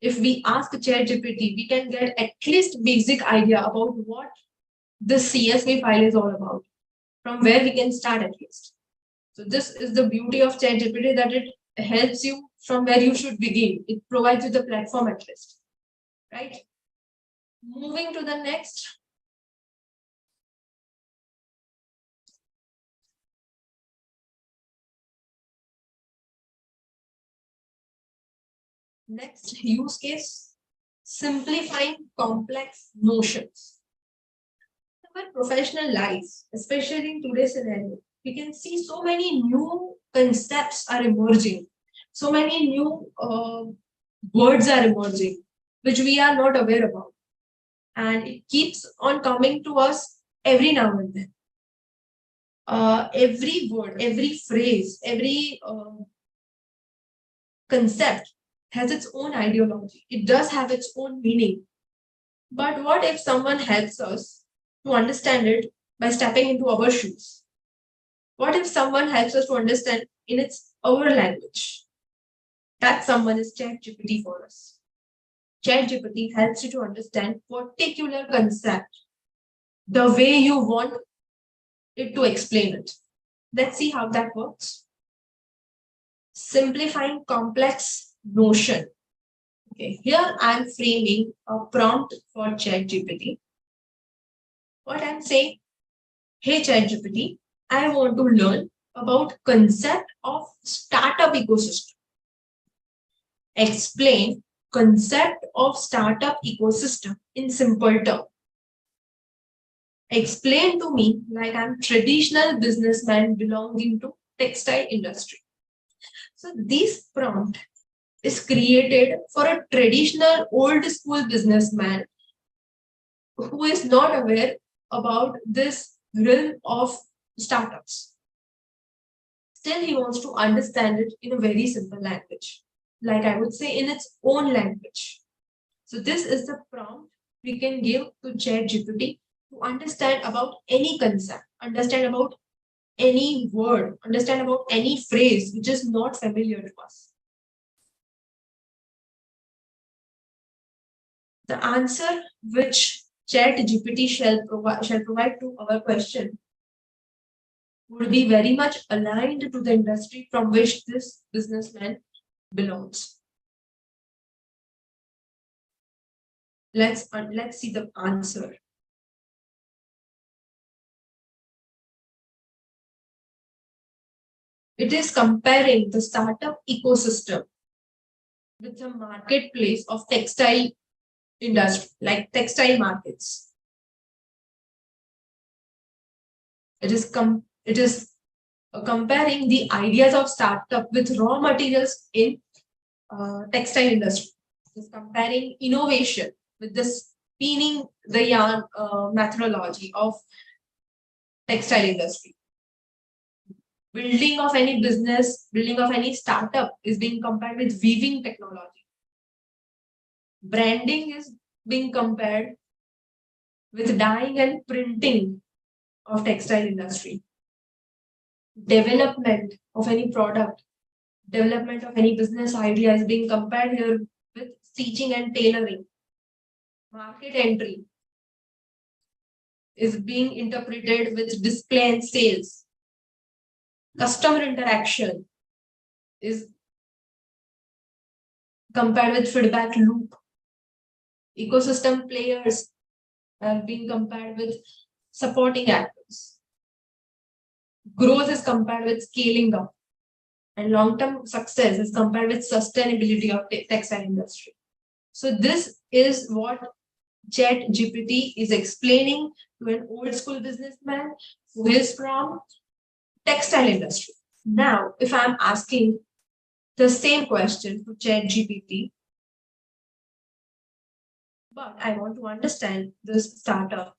if we ask ChatGPT, we can get at least basic idea about what this CSV file is all about, from where we can start at least. So this is the beauty of ChatGPT, that it helps you from where you should begin. It provides you the platform at least, right? Moving to the next. Next use case, simplifying complex notions. In our professional life, especially in today's scenario, we can see so many new concepts are emerging. So many new words are emerging, which we are not aware about. And it keeps on coming to us every now and then. Every word, every phrase, every concept has its own ideology. It does have its own meaning. But what if someone helps us to understand it by stepping into our shoes? What if someone helps us to understand in our language? That someone is ChatGPT for us. ChatGPT helps you to understand particular concept the way you want it to explain it. Let's see how that works. Simplifying complex notion. Okay, here I'm framing a prompt for ChatGPT. What I'm saying, hey ChatGPT, I want to learn about concept of startup ecosystem. Explain concept of startup ecosystem in simple terms. Explain to me like I'm traditional businessman belonging to textile industry. So this prompt is created for a traditional old school businessman who is not aware about this realm of startups. Still, he wants to understand it in a very simple language, like I would say in its own language. So this is the prompt we can give to ChatGPT to understand about any concept, understand about any word, understand about any phrase which is not familiar to us. The answer which ChatGPT shall provide to our question would be very much aligned to the industry from which this businessman belongs. Let's see the answer. It is comparing the startup ecosystem with the marketplace of textile industry, like textile markets. It is comparing the ideas of startup with raw materials in textile industry. It is comparing innovation with the spinning the yarn methodology of textile industry. Building of any business, building of any startup is being compared with weaving technology. Branding is being compared with dyeing and printing of textile industry. Development of any product, development of any business idea is being compared here with stitching and tailoring. Market entry is being interpreted with display and sales. Customer interaction is compared with feedback loop. Ecosystem players are being compared with supporting actors. Growth is compared with scaling up. And long-term success is compared with sustainability of textile industry. So this is what ChatGPT is explaining to an old school businessman who is from textile industry. Now, if I'm asking the same question to ChatGPT, but I want to understand this startup.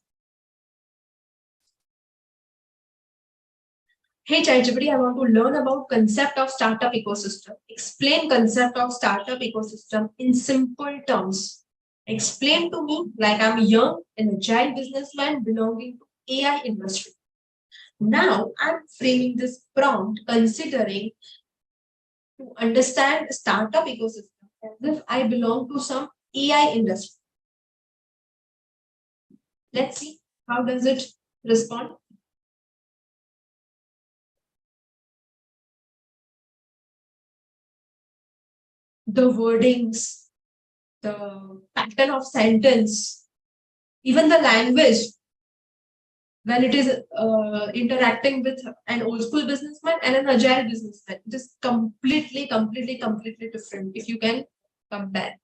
Hey ChatGPT, I want to learn about concept of startup ecosystem. Explain concept of startup ecosystem in simple terms. Explain to me like I'm a young and agile businessman belonging to AI industry. Now I'm framing this prompt considering to understand startup ecosystem as if I belong to some AI industry. Let's see how does it respond. The wordings, the pattern of sentence, even the language when it is interacting with an old school businessman and an agile businessman. It is completely different if you can compare.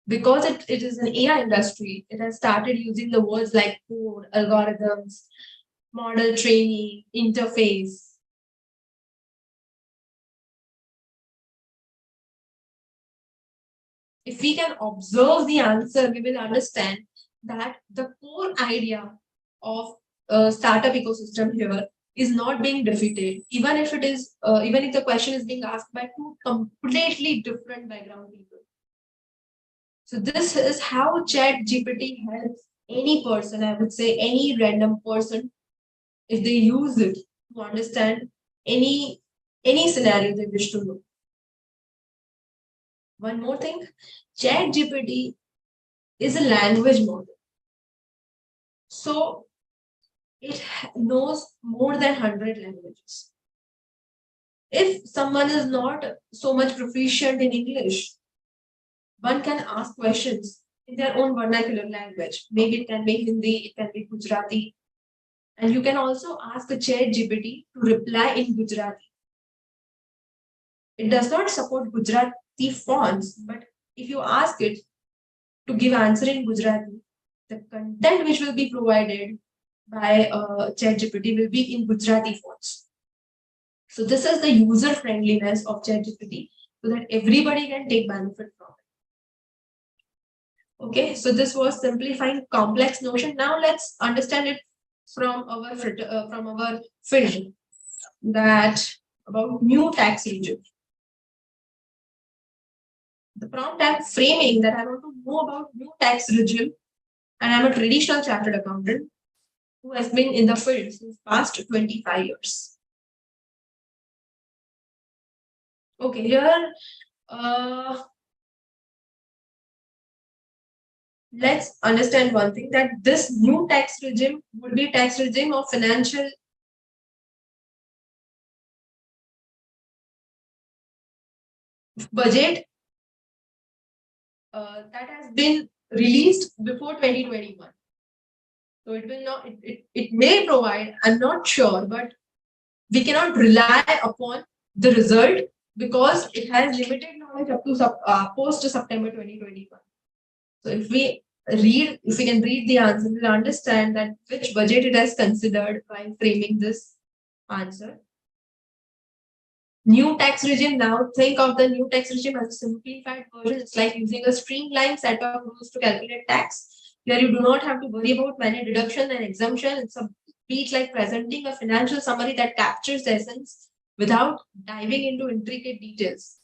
Because it is an AI industry, it has started using the words like code, algorithms, model training, interface. If we can observe the answer, we will understand that the core idea of startup ecosystem here is not being defeated, even if it is, even if the question is being asked by two completely different background people. So this is how ChatGPT helps any person, I would say any random person, if they use it to understand any scenario they wish to know. One more thing, ChatGPT is a language model. So it knows more than 100 languages. If someone is not so much proficient in English, one can ask questions in their own vernacular language. Maybe it can be Hindi, it can be Gujarati. And you can also ask a ChatGPT to reply in Gujarati. It does not support Gujarati fonts, but if you ask it to give answer in Gujarati, the content which will be provided by ChatGPT will be in Gujarati fonts. So this is the user friendliness of ChatGPT so that everybody can take benefit from it. Okay, so this was simplifying complex notion. Now let's understand it from our field, that about new tax regime. The prompt I'm framing that I want to know about new tax regime, and I'm a traditional chartered accountant who has been in the field since past 25 years. Okay, here let's understand one thing, that this new tax regime would be tax regime of financial budget that has been released before 2021. So it will not, it may provide, I'm not sure, but we cannot rely upon the result because it has limited knowledge up to post September 2021. So if we can read the answer, we'll understand that which budget it has considered while framing this answer. New tax regime. Now think of the new tax regime as a simplified version. It's like using a streamlined set of rules to calculate tax. Here you do not have to worry about many deduction and exemption. It's a bit like presenting a financial summary that captures the essence without diving into intricate details.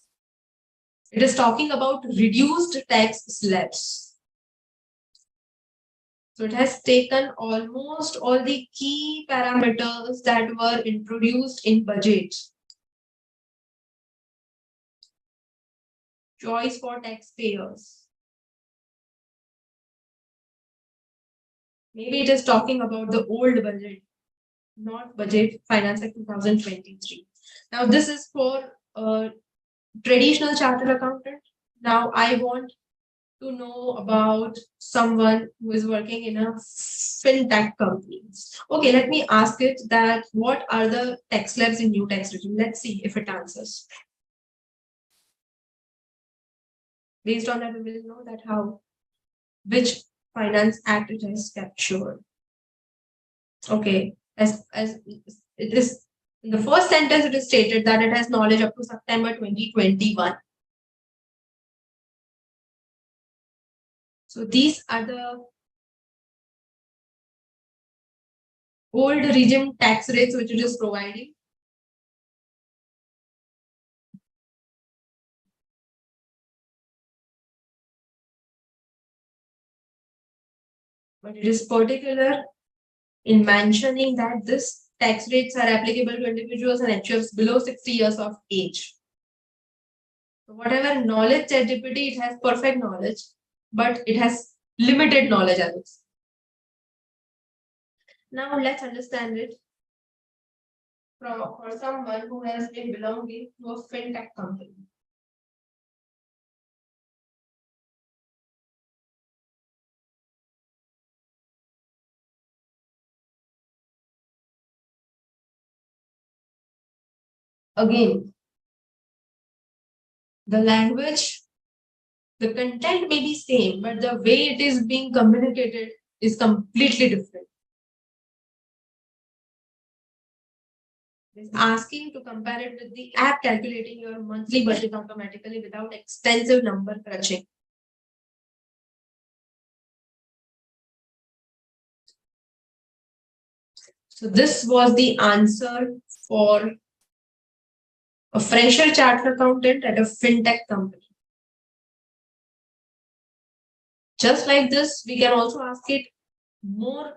It is talking about reduced tax slabs. So it has taken almost all the key parameters that were introduced in budget. Choice for taxpayers. Maybe it is talking about the old budget, not budget finance act 2023. Now this is for traditional chartered accountant. Now I want to know about someone who is working in a fintech company. Okay, let me ask it that what are the tax slabs in new tax regime? Let's see if it answers. Based on that, we will know that how, which finance act it has captured. Okay, as it is in the first sentence, it is stated that it has knowledge up to September 2021. So these are the old regime tax rates which it is providing. But it is particular in mentioning that this tax rates are applicable to individuals and HUFs below 60 years of age. So whatever knowledge ChatGPT, it has perfect knowledge, but it has limited knowledge as well. Now let's understand it for someone who has been belonging to a fintech company. Again, the language, the content may be same, but the way it is being communicated is completely different. It is asking to compare it with the app calculating your monthly budget automatically without extensive number crunching. So this was the answer for a fresher chartered accountant at a fintech company. Just like this, we can also ask it more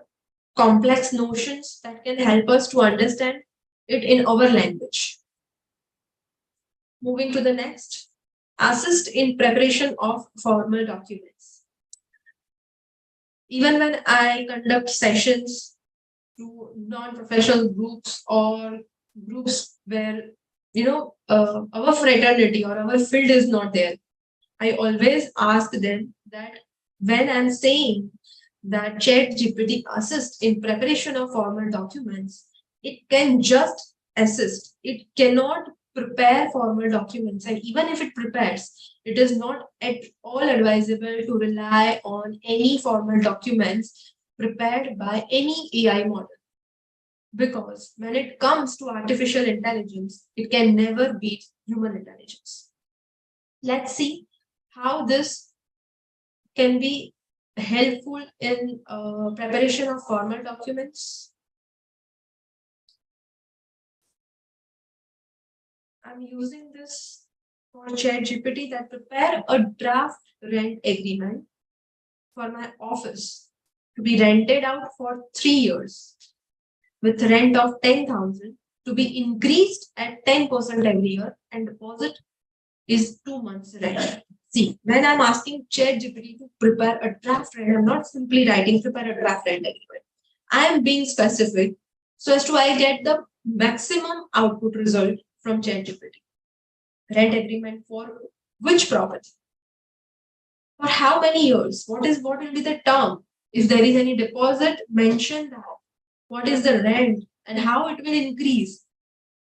complex notions that can help us to understand it in our language. Moving to the next, assist in preparation of formal documents. Even when I conduct sessions to non-professional groups or groups where our fraternity or our field is not there, I always ask them that when I'm saying that ChatGPT assists in preparation of formal documents, it can just assist. It cannot prepare formal documents, and even if it prepares, it is not at all advisable to rely on any formal documents prepared by any AI model. Because when it comes to artificial intelligence, it can never beat human intelligence. Let's see how this can be helpful in preparation of formal documents. I'm using this for ChatGPT that prepare a draft rent agreement for my office to be rented out for 3 years with rent of 10,000 to be increased at 10% every year, and deposit is 2 months rent. See, when I'm asking ChatGPT to prepare a draft rent, I'm not simply writing prepare a draft rent agreement. I am being specific so as to I get the maximum output result from ChatGPT. Rent agreement for which property? For how many years? What will be the term? If there is any deposit, mention that. What is the rent and how it will increase?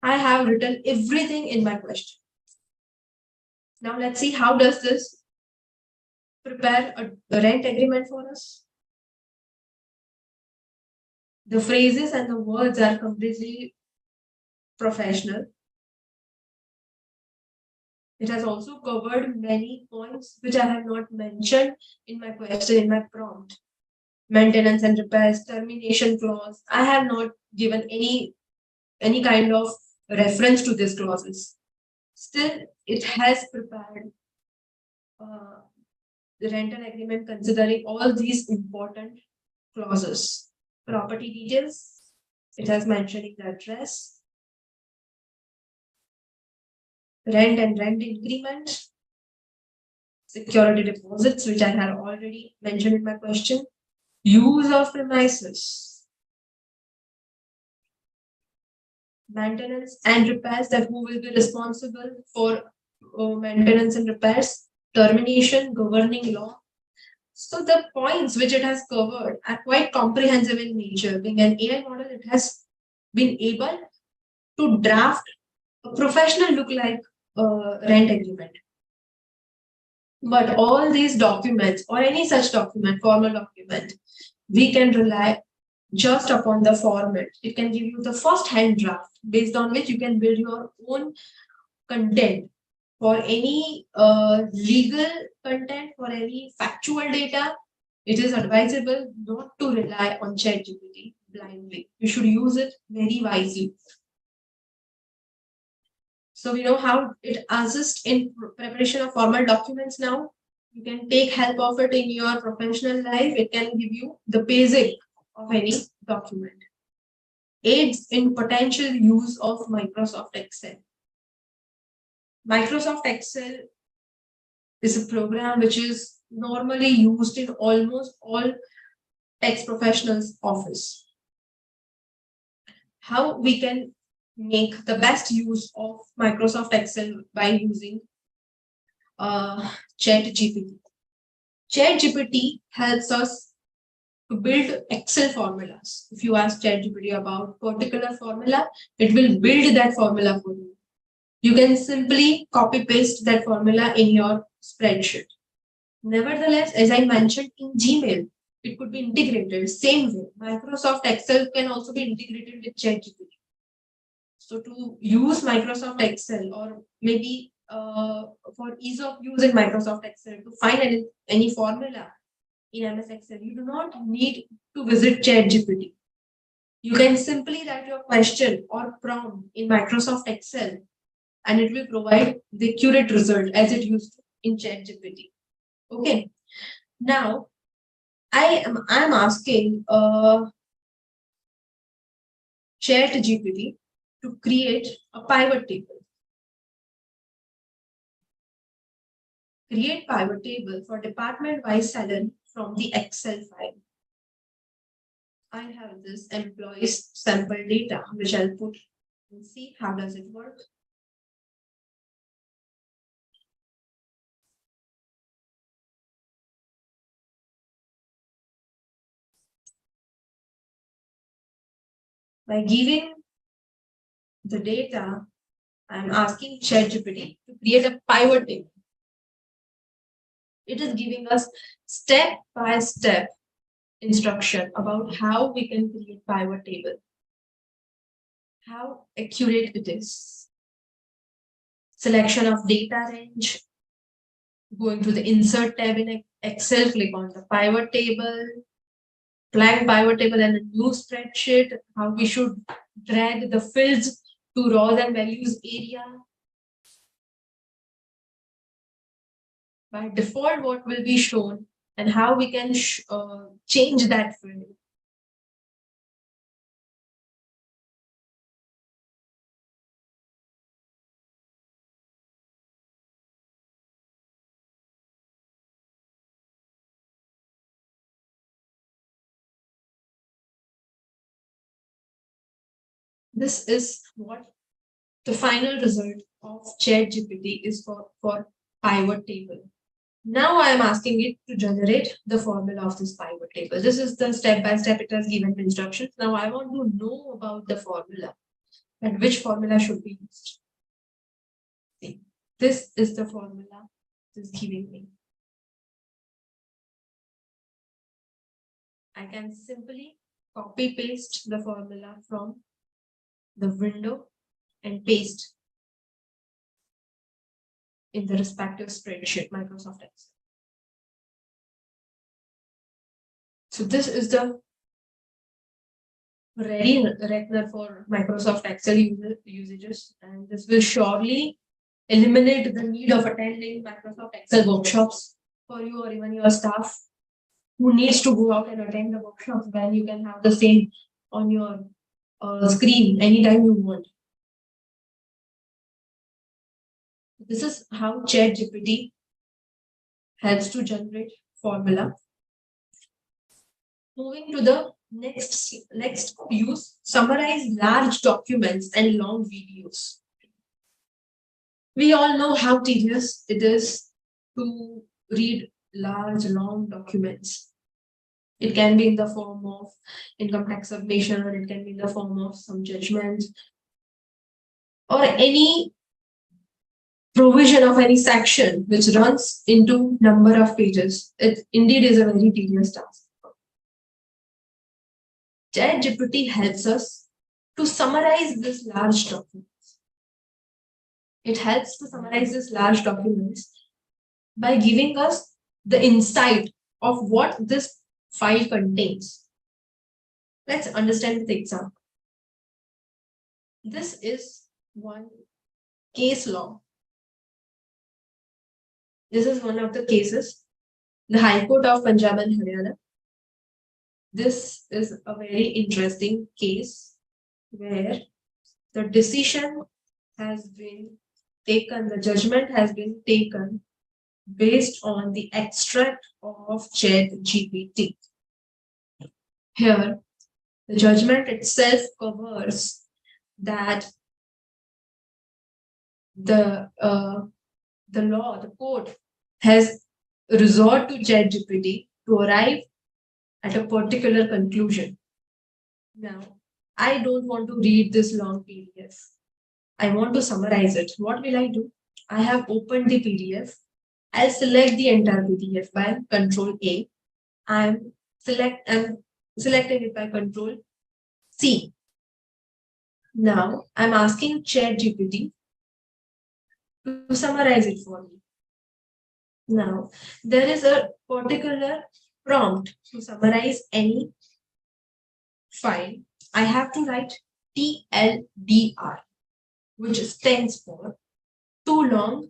I have written everything in my question. Now let's see how does this prepare a rent agreement for us. The phrases and the words are completely professional. It has also covered many points which I have not mentioned in my question, in my prompt. Maintenance and repairs, termination clause. I have not given any kind of reference to these clauses. Still, it has prepared the rental agreement considering all these important clauses. Property details, it has mentioning the address, rent and rent increment, security deposits, which I had already mentioned in my question, use of premises, maintenance and repairs, that who will be responsible for maintenance and repairs, termination, governing law. So the points which it has covered are quite comprehensive in nature. Being an AI model, it has been able to draft a professional look-like rent agreement. But all these documents or any such document, formal document, we can rely just upon the format. It can give you the first-hand draft based on which you can build your own content. For any legal content, for any factual data, it is advisable not to rely on ChatGPT blindly. You should use it very wisely. So we know how it assists in preparation of formal documents now. You can take help of it in your professional life. It can give you the basic of any document. Aids in potential use of Microsoft Excel. Microsoft Excel is a program which is normally used in almost all tax professionals' office. How we can make the best use of Microsoft Excel by using ChatGPT. ChatGPT helps us to build Excel formulas. If you ask ChatGPT about particular formula, it will build that formula for you. You can simply copy paste that formula in your spreadsheet. Nevertheless, as I mentioned in Gmail, it could be integrated same way. Microsoft Excel can also be integrated with ChatGPT. So to use Microsoft Excel, or maybe for ease of use in Microsoft Excel, to find any formula in MS Excel, you do not need to visit ChatGPT. You can simply write your question or prompt in Microsoft Excel, and it will provide the accurate result as it used to in ChatGPT. Okay. Now, I am asking ChatGPT to create a pivot table. Create pivot table for department-wise salary from the Excel file. I have this employees sample data, which I'll put and see how does it work. By giving the data, I'm asking ChatGPT to create a pivot table. It is giving us step-by-step instruction about how we can create pivot table, how accurate it is. Selection of data range, going to the insert tab in Excel, click on the pivot table, blank pivot table and a new spreadsheet, how we should drag the fields to rows and values area. By default, what will be shown and how we can change that field. This is what the final result of ChatGPT is for pivot table. Now I am asking it to generate the formula of this pivot table. This is the step-by-step it has given instructions. Now I want to know about the formula and which formula should be used. See, this is the formula it is giving me. I can simply copy paste the formula from the window and paste in the respective spreadsheet, Microsoft Excel. So this is the ready reckoner for Microsoft Excel usages, and this will surely eliminate the need of attending Microsoft Excel workshops for you or even your staff who needs to go out and attend the workshops when you can have the same on your screen anytime you want. This is how ChatGPT helps to generate formula. Moving to the next use, summarize large documents and long videos. We all know how tedious it is to read large, long documents. It can be in the form of income tax submission, or it can be in the form of some judgment, or any provision of any section which runs into number of pages. It indeed is a very tedious task. ChatGPT helps us to summarize this large documents. It helps to summarize this large documents by giving us the insight of what this file contains. Let's understand the example. This is one case law. This is one of the cases, the High Court of Punjab and Haryana. This is a very interesting case where the decision has been taken, the judgment has been taken based on the extract of ChatGPT. Here, the judgment itself covers that the court has resorted to ChatGPT to arrive at a particular conclusion. Now, I don't want to read this long PDF. I want to summarize it. What will I do? I have opened the PDF. I'll select the entire PDF by Control A. I'm selecting it by Control C. Now, I'm asking ChatGPT to summarize it for me. Now, there is a particular prompt to summarize any file. I have to write TLDR, which stands for too long,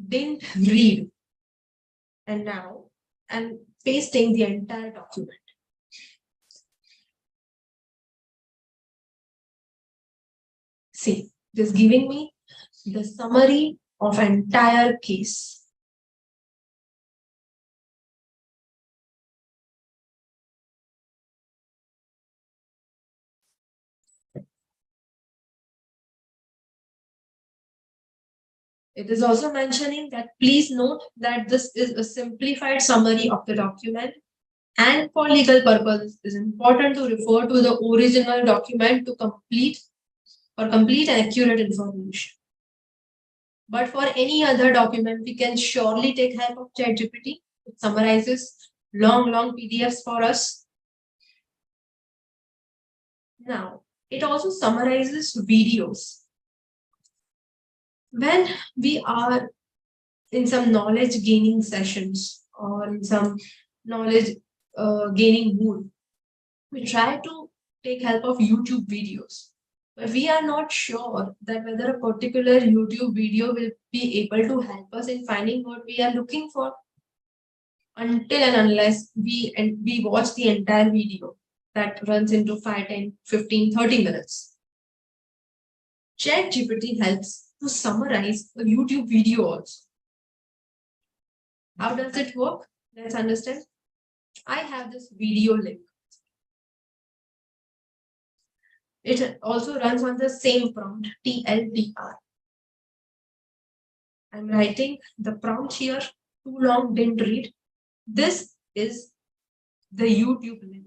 didn't read. And now I'm pasting the entire document. See, it is giving me the summary of entire case. It is also mentioning that please note that this is a simplified summary of the document, and for legal purposes it is important to refer to the original document to complete and accurate information. But for any other document, we can surely take help of ChatGPT. It summarizes long PDFs for us. Now, it also summarizes videos. When we are in some knowledge gaining sessions or in some knowledge gaining mood, we try to take help of YouTube videos. But we are not sure that whether a particular YouTube video will be able to help us in finding what we are looking for until and unless we watch the entire video that runs into 5, 10, 15, 30 minutes. ChatGPT helps to summarize a YouTube video also. How does it work? Let's understand. I have this video link. It also runs on the same prompt, TLDR. I'm writing the prompt here, too long, didn't read. This is the YouTube link.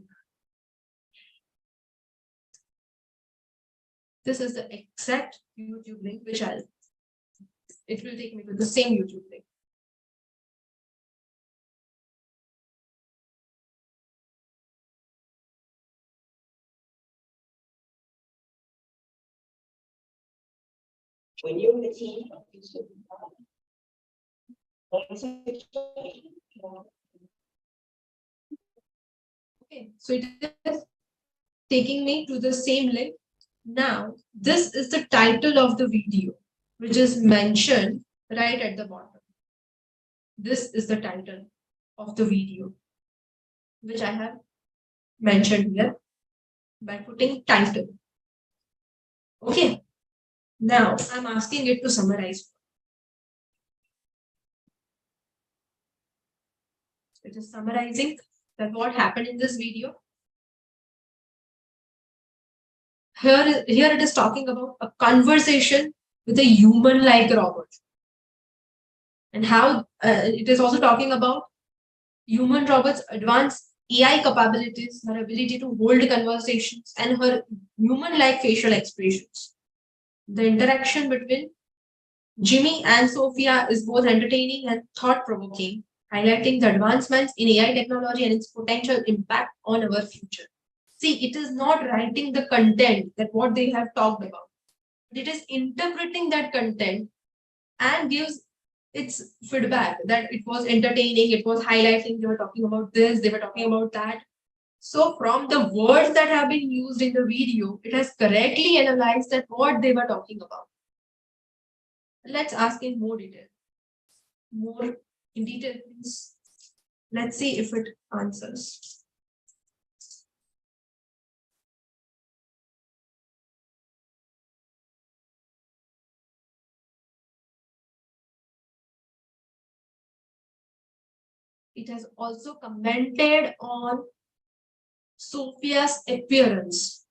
This is the exact YouTube link which it will take me to the same YouTube link. When you're in a team, okay, so it is taking me to the same link. Now, this is the title of the video, which is mentioned right at the bottom. This is the title of the video, which I have mentioned here by putting title. Okay, now I'm asking it to summarize. It is summarizing that what happened in this video. Here it is talking about a conversation with a human-like robot. And how it is also talking about human robots' advanced AI capabilities, her ability to hold conversations, and her human-like facial expressions. The interaction between Jimmy and Sophia is both entertaining and thought-provoking, highlighting the advancements in AI technology and its potential impact on our future. See, it is not writing the content that what they have talked about. It is interpreting that content and gives its feedback that it was entertaining, it was highlighting, they were talking about this, they were talking about that. So from the words that have been used in the video, it has correctly analyzed that what they were talking about. Let's ask in more detail. More in detail, please. Let's see if it answers. It has also commented on Sophia's appearance.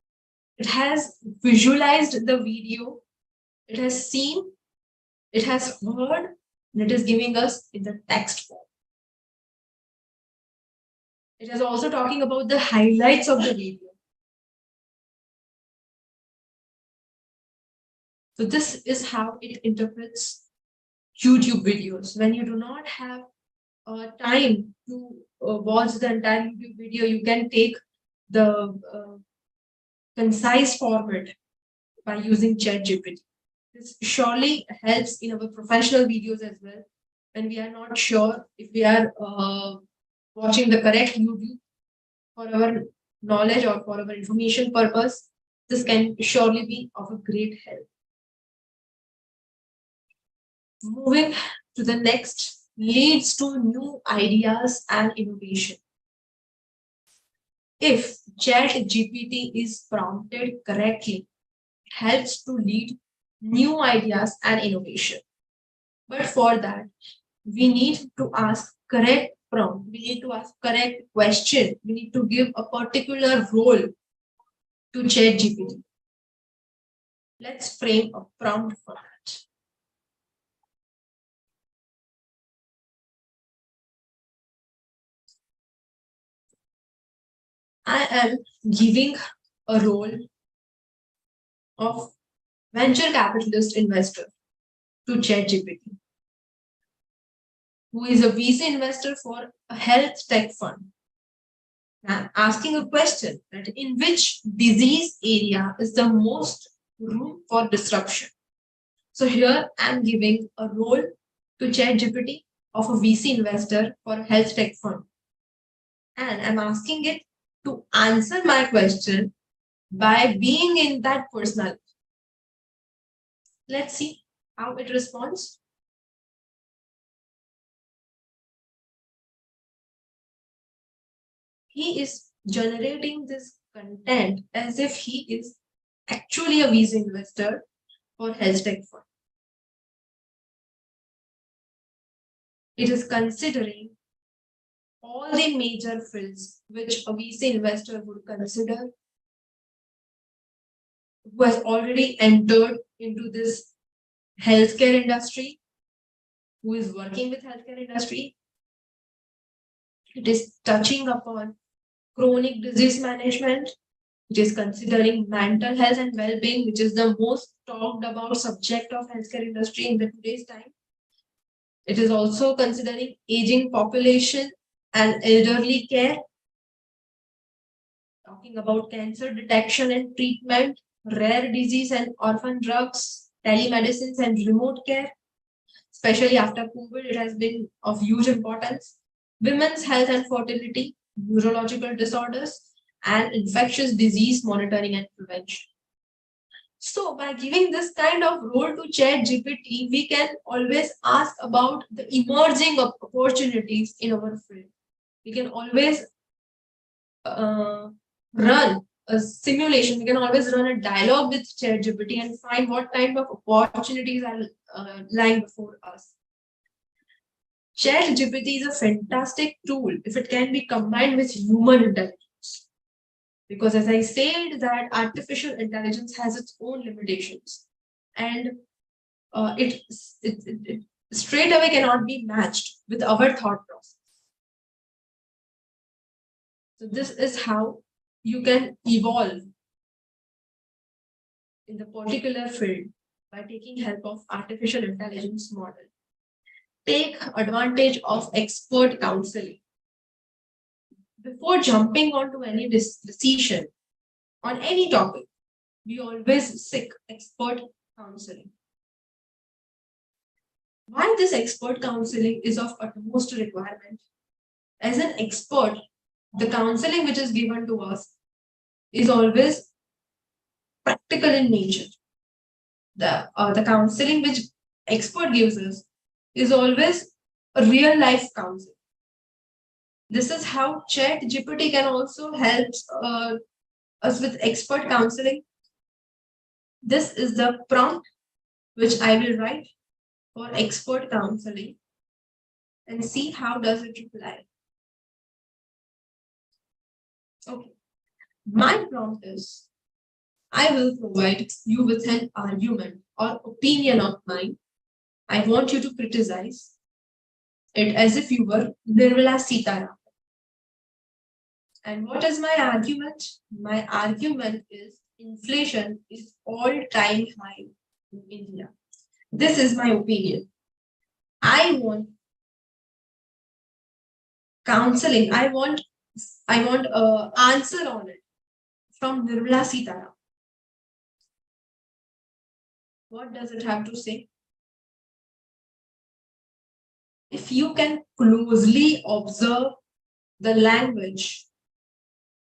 It has visualized the video. It has seen, it has heard, and it is giving us in the text form. It is also talking about the highlights of the video. So this is how it interprets YouTube videos. When you do not have time to watch the entire YouTube video, you can take the concise format by using ChatGPT. This surely helps in our professional videos as well. When we are not sure if we are watching the correct YouTube for our knowledge or for our information purpose, this can surely be of a great help. Moving to the next, leads to new ideas and innovation. If ChatGPT is prompted correctly, it helps to lead new ideas and innovation. But for that, we need to ask correct prompt. We need to ask correct question. We need to give a particular role to ChatGPT. Let's frame a prompt for that. I am giving a role of venture capitalist investor to ChatGPT, who is a VC investor for a health tech fund. I'm asking a question that in which disease area is the most room for disruption. So here I'm giving a role to ChatGPT of a VC investor for a health tech fund. And I'm asking it to answer my question by being in that personality. Let's see how it responds. He is generating this content as if he is actually a VC investor for health tech fund. It is considering all the major fields which a VC investor would consider, who has already entered into this healthcare industry, who is working with healthcare industry. It is touching upon chronic disease management. It is considering mental health and well-being, which is the most talked about subject of healthcare industry in the today's time. It is also considering aging population and elderly care, talking about cancer detection and treatment, rare disease and orphan drugs, telemedicines and remote care. Especially after COVID, it has been of huge importance. Women's health and fertility, neurological disorders, and infectious disease monitoring and prevention. So by giving this kind of role to ChatGPT, we can always ask about the emerging opportunities in our field. We can always run a simulation. We can always run a dialogue with ChatGPT and find what kind of opportunities are lying before us. ChatGPT is a fantastic tool if it can be combined with human intelligence. Because as I said, that artificial intelligence has its own limitations, and it straight away cannot be matched with our thought process. So this is how you can evolve in the particular field by taking help of artificial intelligence model. Take advantage of expert counseling. Before jumping onto any decision on any topic, we always seek expert counseling. Why this expert counseling is of utmost requirement? As an expert, the counseling which is given to us is always practical in nature. The counseling which expert gives us is always a real life counseling. This is how ChatGPT can also help us with expert counseling. This is the prompt which I will write for expert counseling and see how does it reply. Okay. My prompt is, I will provide you with an argument or opinion of mine. I want you to criticize it as if you were Nirmala Sitaram. And what is my argument? My argument is inflation is all-time high in India. This is my opinion. I want counseling. I want answer on it from Nirmala Sitaram. What does it have to say? If you can closely observe the language,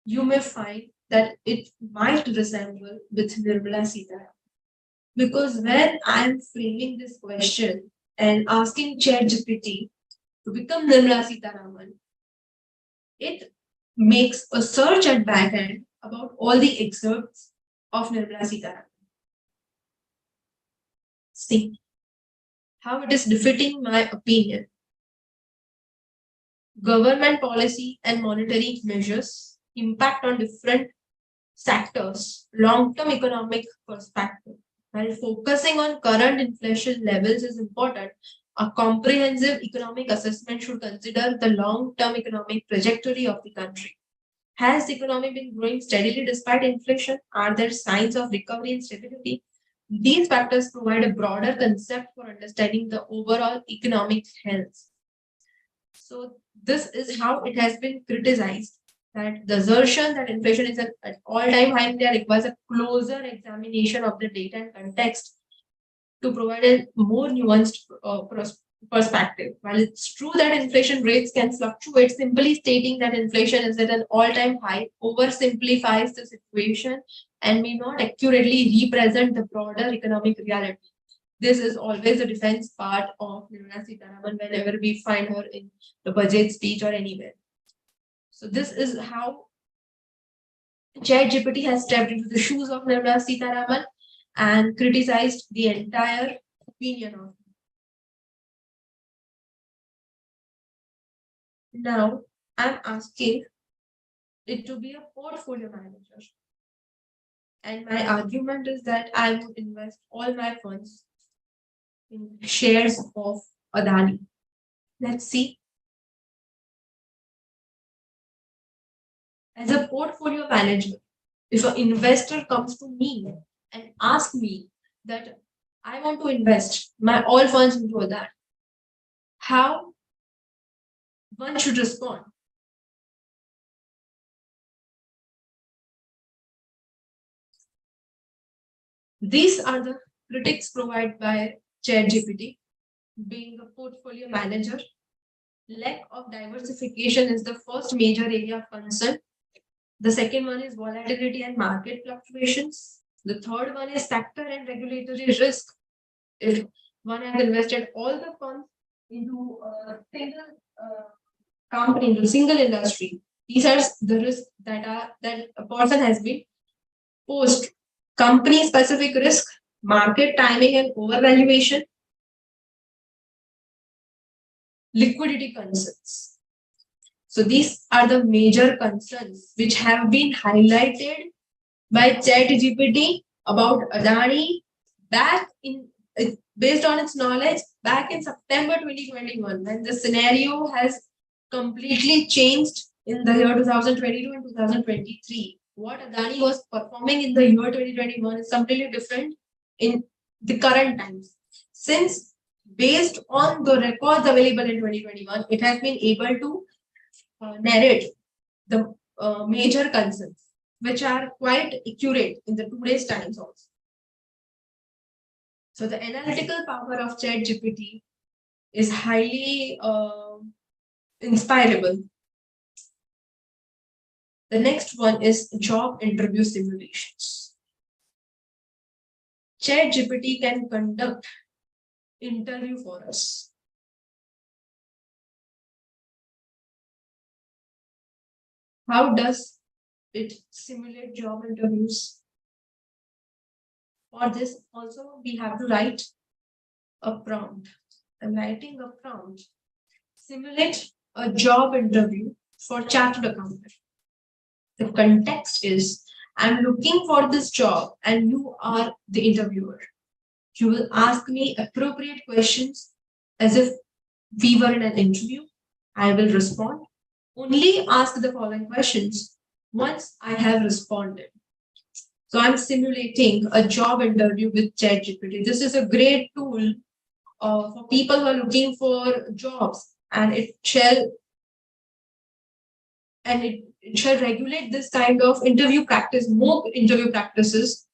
you may find that it might resemble with Nirmala Sitaram. Because when I'm framing this question and asking ChatGPT to become Nirmala Sitaraman, it makes a search at backend about all the excerpts of Nirmala Sitaraman. See how it is defeating my opinion. Government policy and monetary measures impact on different sectors, long-term economic perspective. While focusing on current inflation levels is important, a comprehensive economic assessment should consider the long-term economic trajectory of the country. Has the economy been growing steadily despite inflation? Are there signs of recovery and stability? These factors provide a broader concept for understanding the overall economic health. So this is how it has been criticized, that the assertion that inflation is at all-time high in India requires a closer examination of the data and context to provide a more nuanced perspective. While it's true that inflation rates can fluctuate, simply stating that inflation is at an all-time high oversimplifies the situation and may not accurately represent the broader economic reality. This is always the defense part of Nirmala Sitaraman whenever we find her in the budget speech or anywhere. So this is how ChatGPT has stepped into the shoes of Nirmala Sitaraman and criticized the entire opinion of her. Now I'm asking it to be a portfolio manager. And my argument is that I would invest all my funds in shares of Adani. Let's see. As a portfolio manager, if an investor comes to me and asks me that I want to invest my all funds into Adani, how one should respond? These are the critics provided by ChatGPT. Being a portfolio manager, lack of diversification is the first major area of concern. The second one is volatility and market fluctuations. The third one is sector and regulatory risk. If one has invested all the funds into a single company, into single industry, these are the risks that a person has been posed. Company specific risk, market timing and overvaluation, liquidity concerns. So these are the major concerns which have been highlighted by ChatGPT about Adani back in based on its knowledge back in September 2021, when the scenario has completely changed in the year 2022 and 2023. What Adani was performing in the year 2021 is completely different in the current times. Since based on the records available in 2021, it has been able to narrate the major concerns, which are quite accurate in the today's times also. So the analytical power of ChatGPT is highly inspirable. The next one is job interview simulations. ChatGPT can conduct interview for us. How does it simulate job interviews? For this also we have to write a prompt. I'm writing a prompt. Simulate a job interview for chartered accountant. The context is, I'm looking for this job and you are the interviewer. You will ask me appropriate questions as if we were in an interview. I will respond. Only ask the following questions once I have responded. So I'm simulating a job interview with ChatGPT. This is a great tool for people who are looking for jobs, and it shall regulate this kind of interview practice, mock interview practices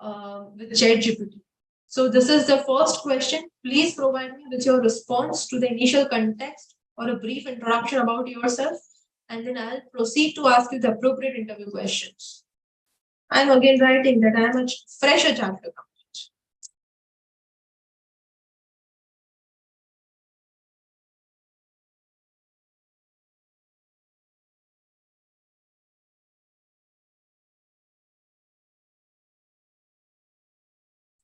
with ChatGPT. So this is the first question. Please provide me with your response to the initial context or a brief introduction about yourself, and then I'll proceed to ask you the appropriate interview questions. I'm again writing that I'm a fresher chartered accountant.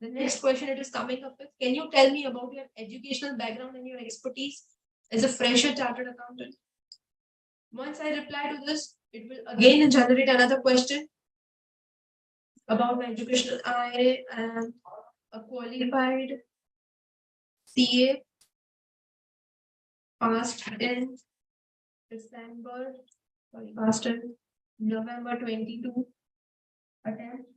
The next question it is coming up with, can you tell me about your educational background and your expertise as a fresher chartered accountant? Once I reply to this, it will again generate another question about my educational. I am a qualified CA, passed in November 22 attempt.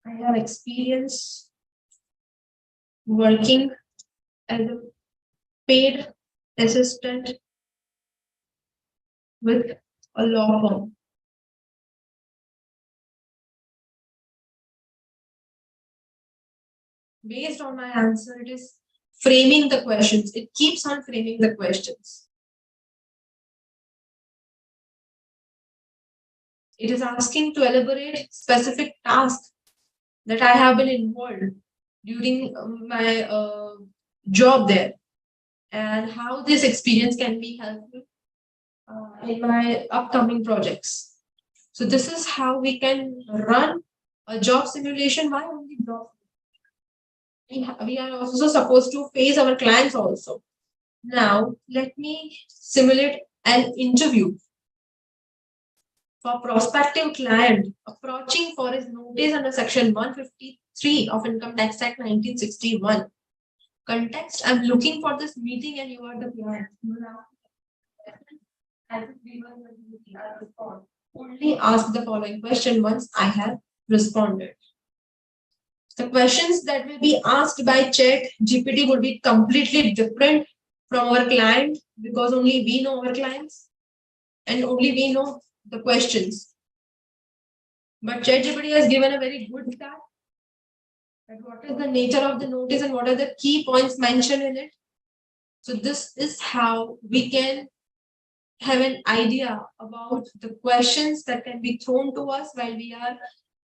I have experience working as a paid assistant with a law firm. Based on my answer, it is framing the questions. It keeps on framing the questions. It is asking to elaborate specific tasks that I have been involved during my job there, and how this experience can be helpful in my upcoming projects. So this is how we can run a job simulation. Why only job? We are also supposed to face our clients also. Now, let me simulate an interview for prospective client approaching for his notice under section 153 of Income Tax Act 1961. Context, I'm looking for this meeting and you are the client. Only ask the following question once I have responded. The questions that will be asked by ChatGPT would be completely different from our client, because only we know our clients and only we know the questions. But ChatGPT has given a very good start. And what is the nature of the notice and what are the key points mentioned in it? So this is how we can have an idea about the questions that can be thrown to us while we are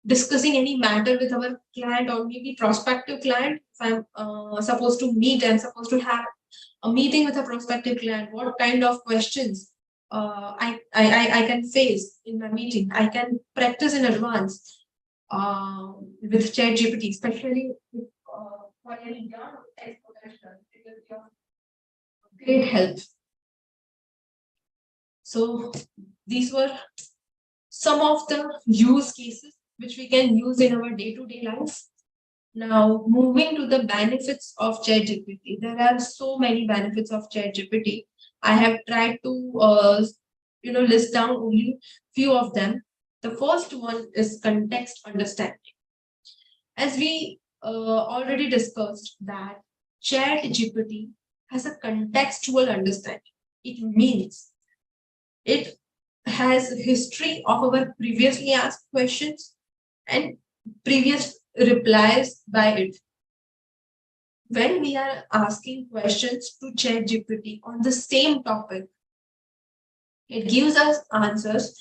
discussing any matter with our client or maybe prospective client. If I'm I'm supposed to have a meeting with a prospective client, what kind of questions I can face in my meeting. I can practice in advance with ChatGPT, especially with, for any young tech professional. It will be of great help. So these were some of the use cases which we can use in our day-to-day life. Now, moving to the benefits of ChatGPT, there are so many benefits of ChatGPT. I have tried to, list down only few of them. The first one is context understanding. As we already discussed that ChatGPT has a contextual understanding. It means it has history of our previously asked questions and previous replies by it. When we are asking questions to ChatGPT on the same topic, it gives us answers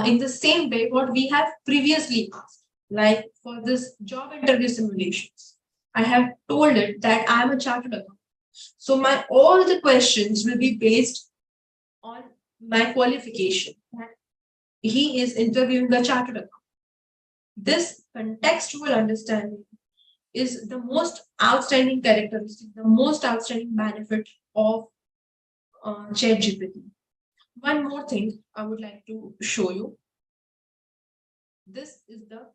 in the same way what we have previously asked. Like for this job interview simulations, I have told it that I am a chartered accountant. So my all the questions will be based on my qualification. He is interviewing a chartered accountant. This contextual understanding is the most outstanding characteristic, the most outstanding benefit of ChatGPT. One more thing I would like to show you. This is the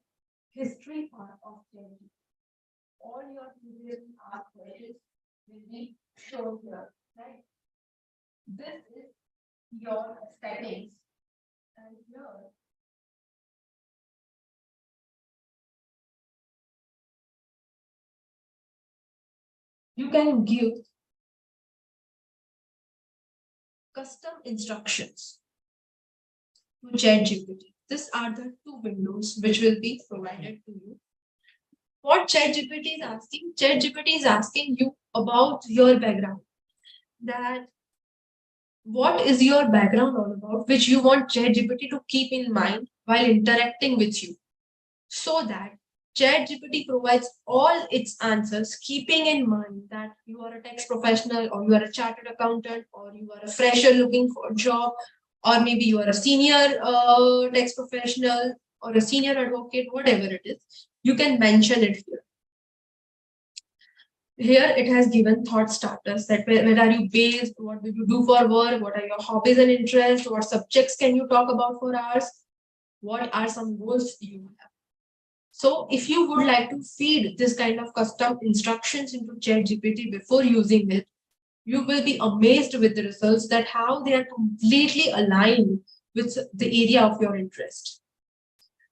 history part of ChatGPT. All your previously asked questions will be shown here, right? This is your settings, and here you can give custom instructions to ChatGPT. These are the two windows which will be provided to you. What ChatGPT is asking? ChatGPT is asking you about your background. That what is your background all about, which you want ChatGPT to keep in mind while interacting with you, so that ChatGPT provides all its answers, keeping in mind that you are a tax professional, or you are a chartered accountant, or you are a fresher looking for a job, or maybe you are a senior tax professional or a senior advocate, whatever it is, you can mention it here. Here it has given thought starters, that where are you based, what do you do for work, what are your hobbies and interests, what subjects can you talk about for hours, what are some goals you have. So if you would like to feed this kind of custom instructions into ChatGPT before using it, you will be amazed with the results, that how they are completely aligned with the area of your interest.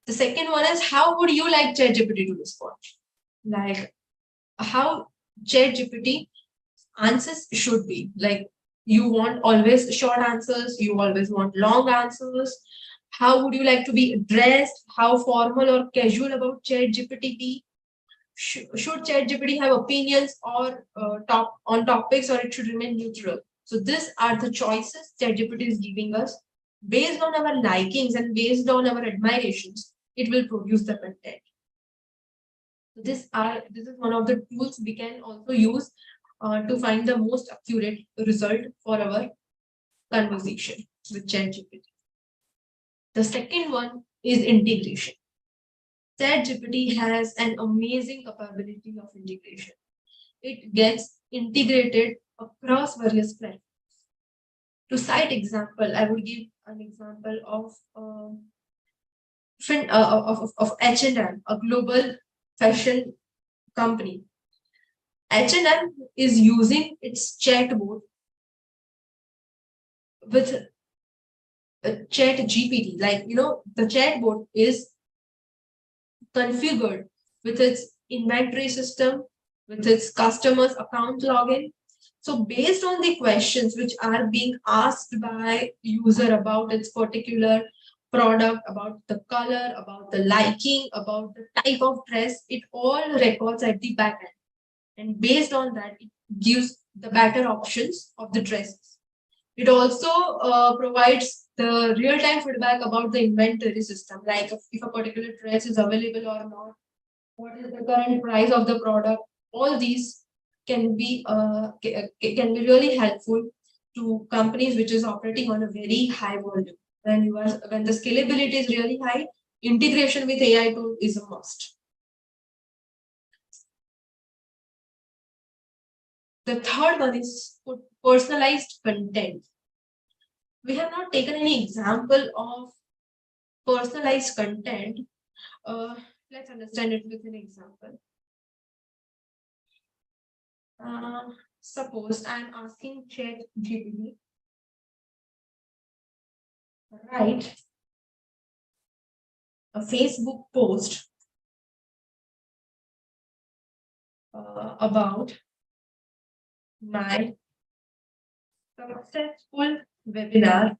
The second one is, how would you like ChatGPT to respond? Like how ChatGPT answers should be. Like you want always short answers, you always want long answers. How would you like to be addressed? How formal or casual about ChatGPT be? Should ChatGPT have opinions or on topics, or it should remain neutral? So these are the choices ChatGPT is giving us. Based on our likings and based on our admirations, it will produce the content. So this is one of the tools we can also use to find the most accurate result for our conversation with ChatGPT. The second one is integration. ChatGPT has an amazing capability of integration. It gets integrated across various platforms. To cite example, I would give an example of H&M, a global fashion company. H&M is using its chatbot with ChatGPT. Like, the chatbot is configured with its inventory system, with its customers account login. So based on the questions which are being asked by user about its particular product, about the color, about the liking, about the type of dress, it all records at the back end. And based on that, it gives the better options of the dresses. It also provides the real-time feedback about the inventory system, like if a particular dress is available or not, what is the current price of the product. All these can be really helpful to companies which is operating on a very high volume. When the scalability is really high, integration with AI tool is a must. The third one is personalized content. We have not taken any example of personalized content. Let's understand it with an example. Suppose I'm asking ChatGPT, write a Facebook post about my successful webinar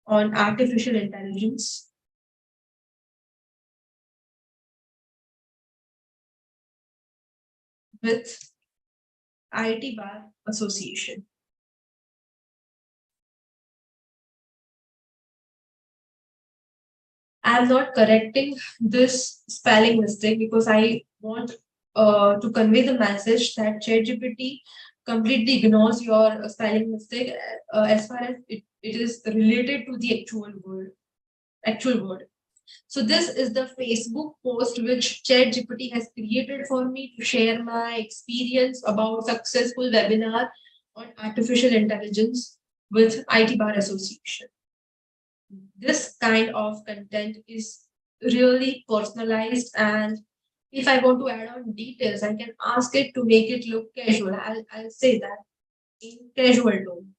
on artificial intelligence with IT Bar Association. I'm not correcting this spelling mistake because I want to convey the message that ChatGPT completely ignores your spelling mistake as far as it is related to the actual word. So this is the Facebook post which ChatGPT has created for me to share my experience about successful webinar on artificial intelligence with IT Bar Association. This kind of content is really personalized, and if I want to add on details, I can ask it to make it look casual. I'll say that in casual tone.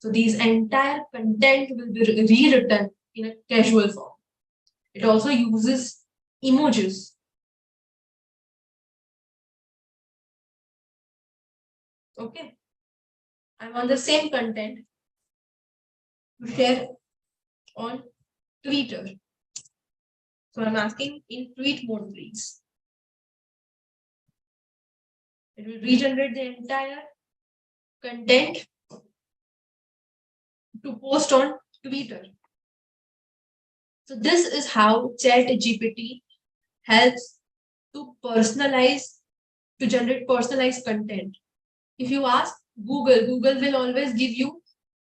So these entire content will be rewritten in a casual form. It also uses emojis. Okay. I want the same content to share on Twitter. So I'm asking in tweet mode, please. It will regenerate the entire content to post on Twitter. So this is how ChatGPT helps to generate personalized content. If you ask Google will always give you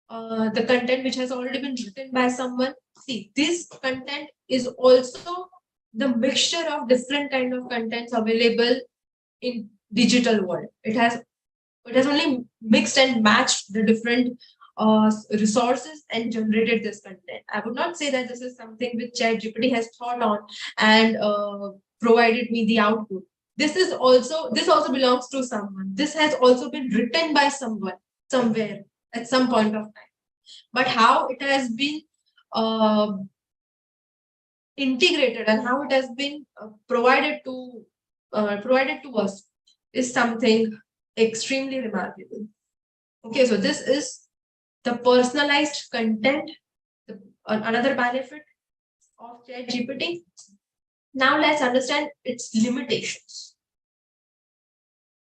the content which has already been written by someone. See, this content is also the mixture of different kind of contents available in digital world. It has only mixed and matched the different resources and generated this content. I would not say that this is something which ChatGPT has thought on and provided me the output. This also belongs to someone. This has also been written by someone somewhere at some point of time. But how it has been integrated and how it has been provided to us is something extremely remarkable. Okay, so this is the personalized content, another benefit of ChatGPT. Now let's understand its limitations.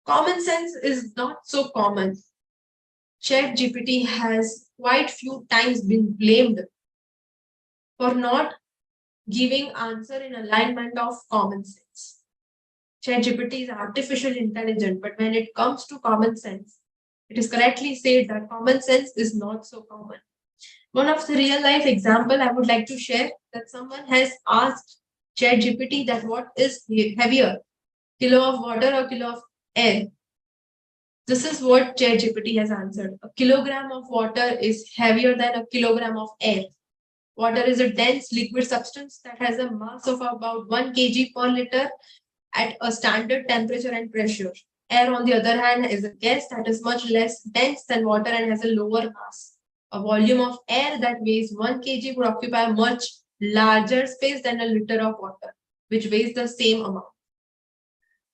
Common sense is not so common. ChatGPT has quite few times been blamed for not giving answer in alignment of common sense. ChatGPT is artificial intelligence, but when it comes to common sense, it is correctly said that common sense is not so common. One of the real life example I would like to share that someone has asked ChatGPT that what is heavier, kilo of water or kilo of air? This is what ChatGPT has answered. A kilogram of water is heavier than a kilogram of air. Water is a dense liquid substance that has a mass of about 1 kg per liter at a standard temperature and pressure. Air, on the other hand, is a gas that is much less dense than water and has a lower mass. A volume of air that weighs 1 kg would occupy a much larger space than a liter of water, which weighs the same amount.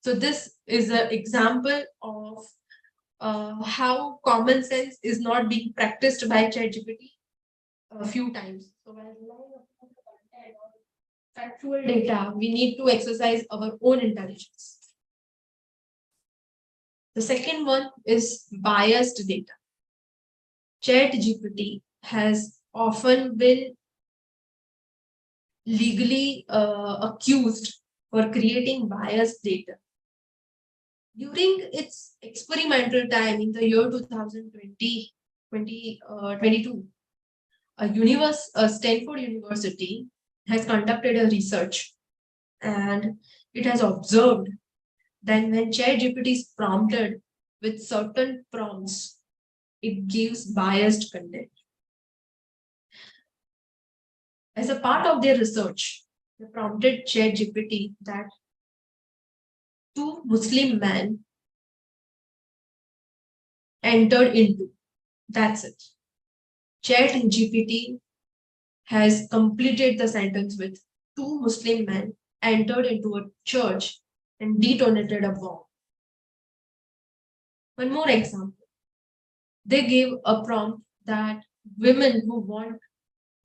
So this is an example of how common sense is not being practiced by ChatGPT a few times. So while relying upon the content or factual data, we need to exercise our own intelligence. The second one is biased data. ChatGPT has often been legally accused for creating biased data. During its experimental time in the year 2020, 2022, Stanford University has conducted a research, and it has observed that when ChatGPT is prompted with certain prompts, it gives biased content. As a part of their research, they prompted ChatGPT that two Muslim men entered into. That's it. ChatGPT has completed the sentence with two Muslim men entered into a church and detonated a bomb. One more example. They gave a prompt that women who want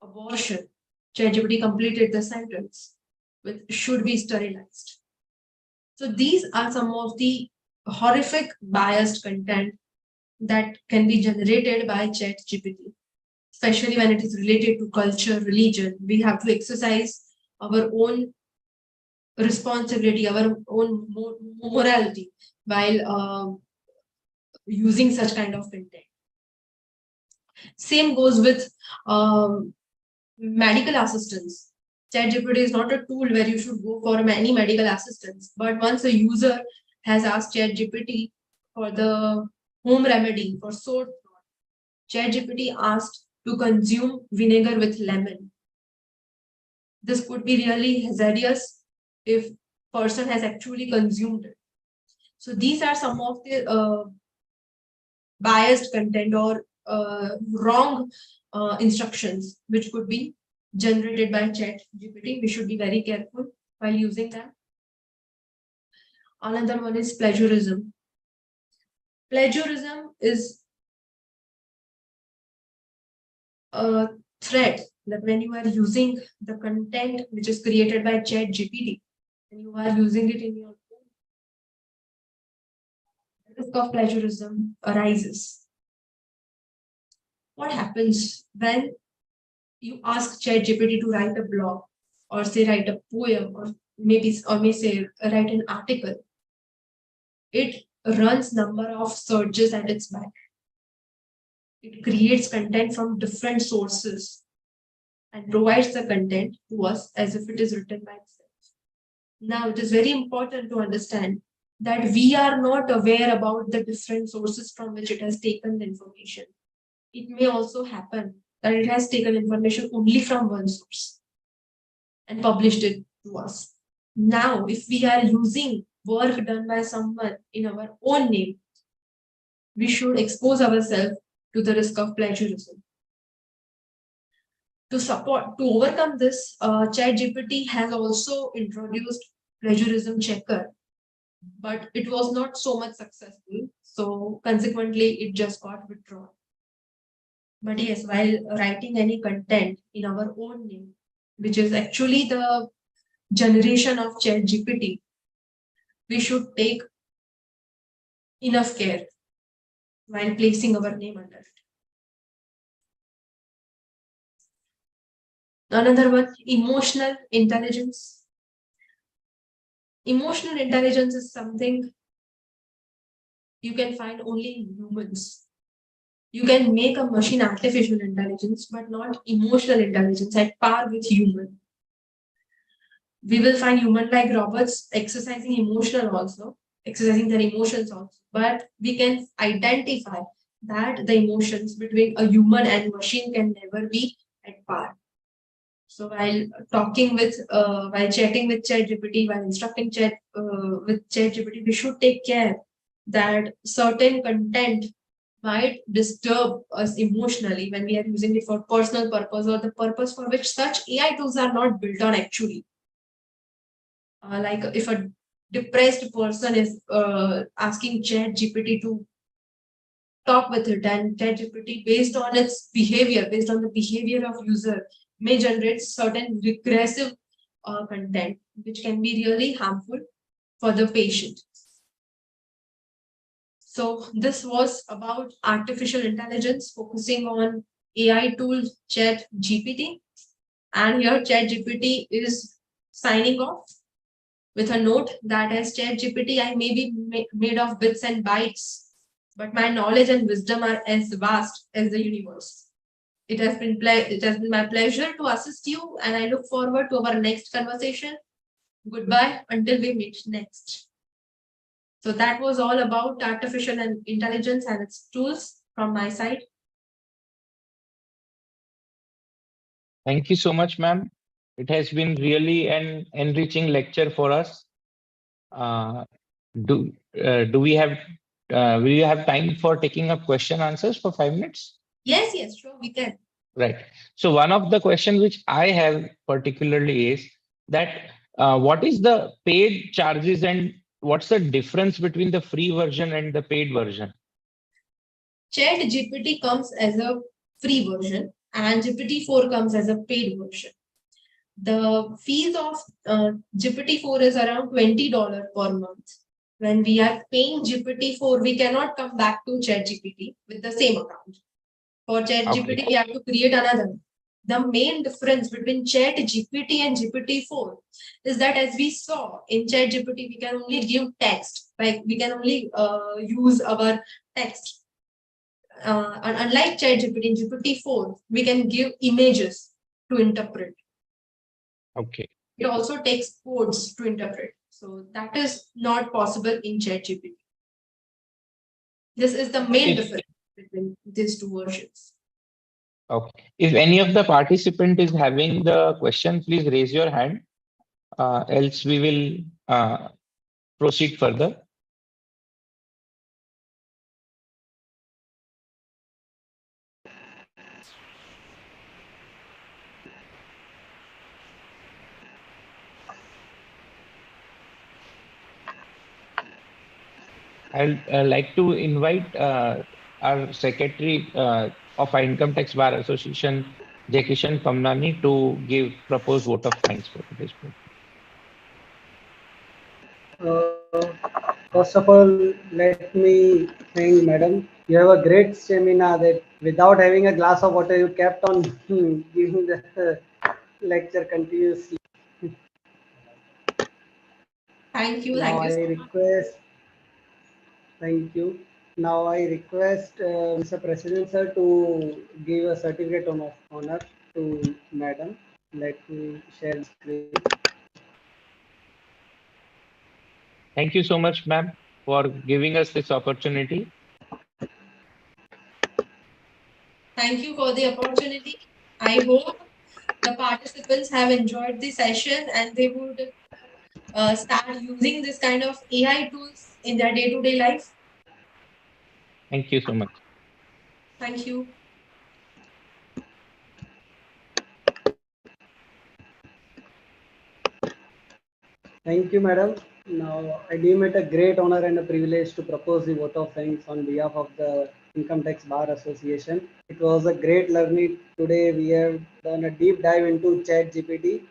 abortion, ChatGPT completed the sentence with should be sterilized. So these are some of the horrific biased content that can be generated by ChatGPT, especially when it is related to culture, religion. We have to exercise our own responsibility, our own morality while using such kind of content. Same goes with medical assistance. ChatGPT is not a tool where you should go for any medical assistance, but once a user has asked ChatGPT for the home remedy for sore throat, ChatGPT asked to consume vinegar with lemon. This could be really hazardous if person has actually consumed it. So these are some of the biased content or wrong instructions which could be generated by ChatGPT. We should be very careful while using that. Another one is plagiarism. Plagiarism is a threat that when you are using the content which is created by ChatGPT and you are using it in your own, the risk of plagiarism arises. What happens when you ask ChatGPT to write a blog or say write a poem or may say write an article? It runs number of searches at its back. It creates content from different sources and provides the content to us as if it is written by itself. Now, it is very important to understand that we are not aware about the different sources from which it has taken the information. It may also happen that it has taken information only from one source and published it to us. Now, if we are using work done by someone in our own name, we should expose ourselves to the risk of plagiarism. To overcome this, ChatGPT has also introduced plagiarism checker, but it was not so much successful. So consequently, it just got withdrawn. But yes, while writing any content in our own name, which is actually the generation of ChatGPT, we should take enough care while placing our name under it. Another one, emotional intelligence. Emotional intelligence is something you can find only in humans. You can make a machine artificial intelligence, but not emotional intelligence at par with human. We will find human-like robots exercising exercising their emotions also. But we can identify that the emotions between a human and machine can never be at par. So while chatting with ChatGPT, while instructing with ChatGPT, we should take care that certain content might disturb us emotionally when we are using it for personal purpose or the purpose for which such AI tools are not built on actually. Like if a depressed person is asking ChatGPT to talk with it, and ChatGPT, based on its behavior, based on the behavior of user, may generate certain regressive content, which can be really harmful for the patient. So this was about artificial intelligence, focusing on AI tool Chat GPT. And here Chat GPT is signing off with a note that as Chat GPT, I may be made of bits and bytes, but my knowledge and wisdom are as vast as the universe. It has been my pleasure to assist you, and I look forward to our next conversation. Goodbye until we meet next. So that was all about artificial intelligence and its tools from my side. Thank you so much, ma'am. It has been really an enriching lecture for us. Uh, do we have will you have time for taking up question answers for 5 minutes? Yes, sure, we can. Right. So one of the questions which I have particularly is that what is the paid charges and what's the difference between the free version and the paid version? Chat GPT comes as a free version and GPT-4 comes as a paid version. The fees of GPT-4 is around $20 per month. When we are paying GPT-4, we cannot come back to Chat GPT with the same account. For Chat GPT, we have to create another. The main difference between Chat GPT and GPT-4 is that, as we saw in Chat GPT, we can only give text, like we can only use our text. Unlike Chat GPT, in GPT-4, we can give images to interpret. Okay. It also takes codes to interpret. So that is not possible in Chat GPT. This is the main difference between these two versions. Okay. If any of the participant is having the question, please raise your hand. Else we will proceed further. I'd like to invite our Secretary of Income Tax Bar Association, Jekishan Pamnani, to give proposed vote of thanks for today's program. First of all, let me thank Madam. You have a great stamina that without having a glass of water, you kept on giving the lecture continuously. Thank you. Now Thank you. I request, thank you. Now I request Mr. President Sir to give a certificate of honor to Madam. Let me share the screen. Thank you so much, ma'am, for giving us this opportunity. Thank you for the opportunity. I hope the participants have enjoyed the session and they would start using this kind of AI tools in their day-to-day life. Thank you so much. Thank you. Thank you, Madam. Now, I deem it a great honor and a privilege to propose the vote of thanks on behalf of the Income Tax Bar Association. It was a great learning. Today, we have done a deep dive into Chat GPT.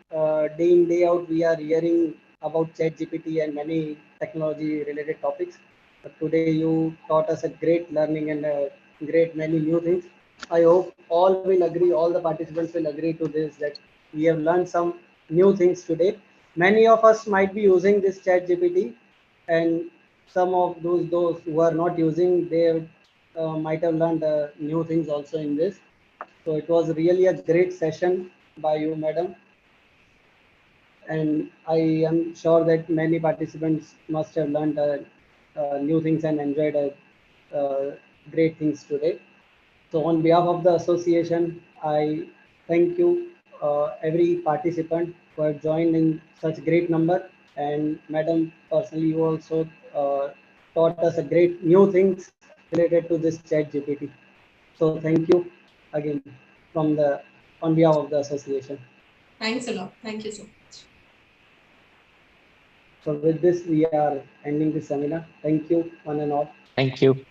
Day in, day out, we are hearing about Chat GPT and many technology related topics. But today, you taught us a great learning and a great many new things. I hope all will agree, all the participants will agree to this, that we have learned some new things today. Many of us might be using this Chat GPT, and some of those who are not using, they might have learned new things also in this. So it was really a great session by you, Madam, and I am sure that many participants must have learned new things and enjoyed great things today. So on behalf of the association, I thank you, every participant who have joined in such great number. And Madam, personally, you also taught us a great new things related to this Chat GPT. So thank you again from the on behalf of the association. Thanks a lot. Thank you so much. So with this, we are ending the seminar. Thank you, one and all. Thank you.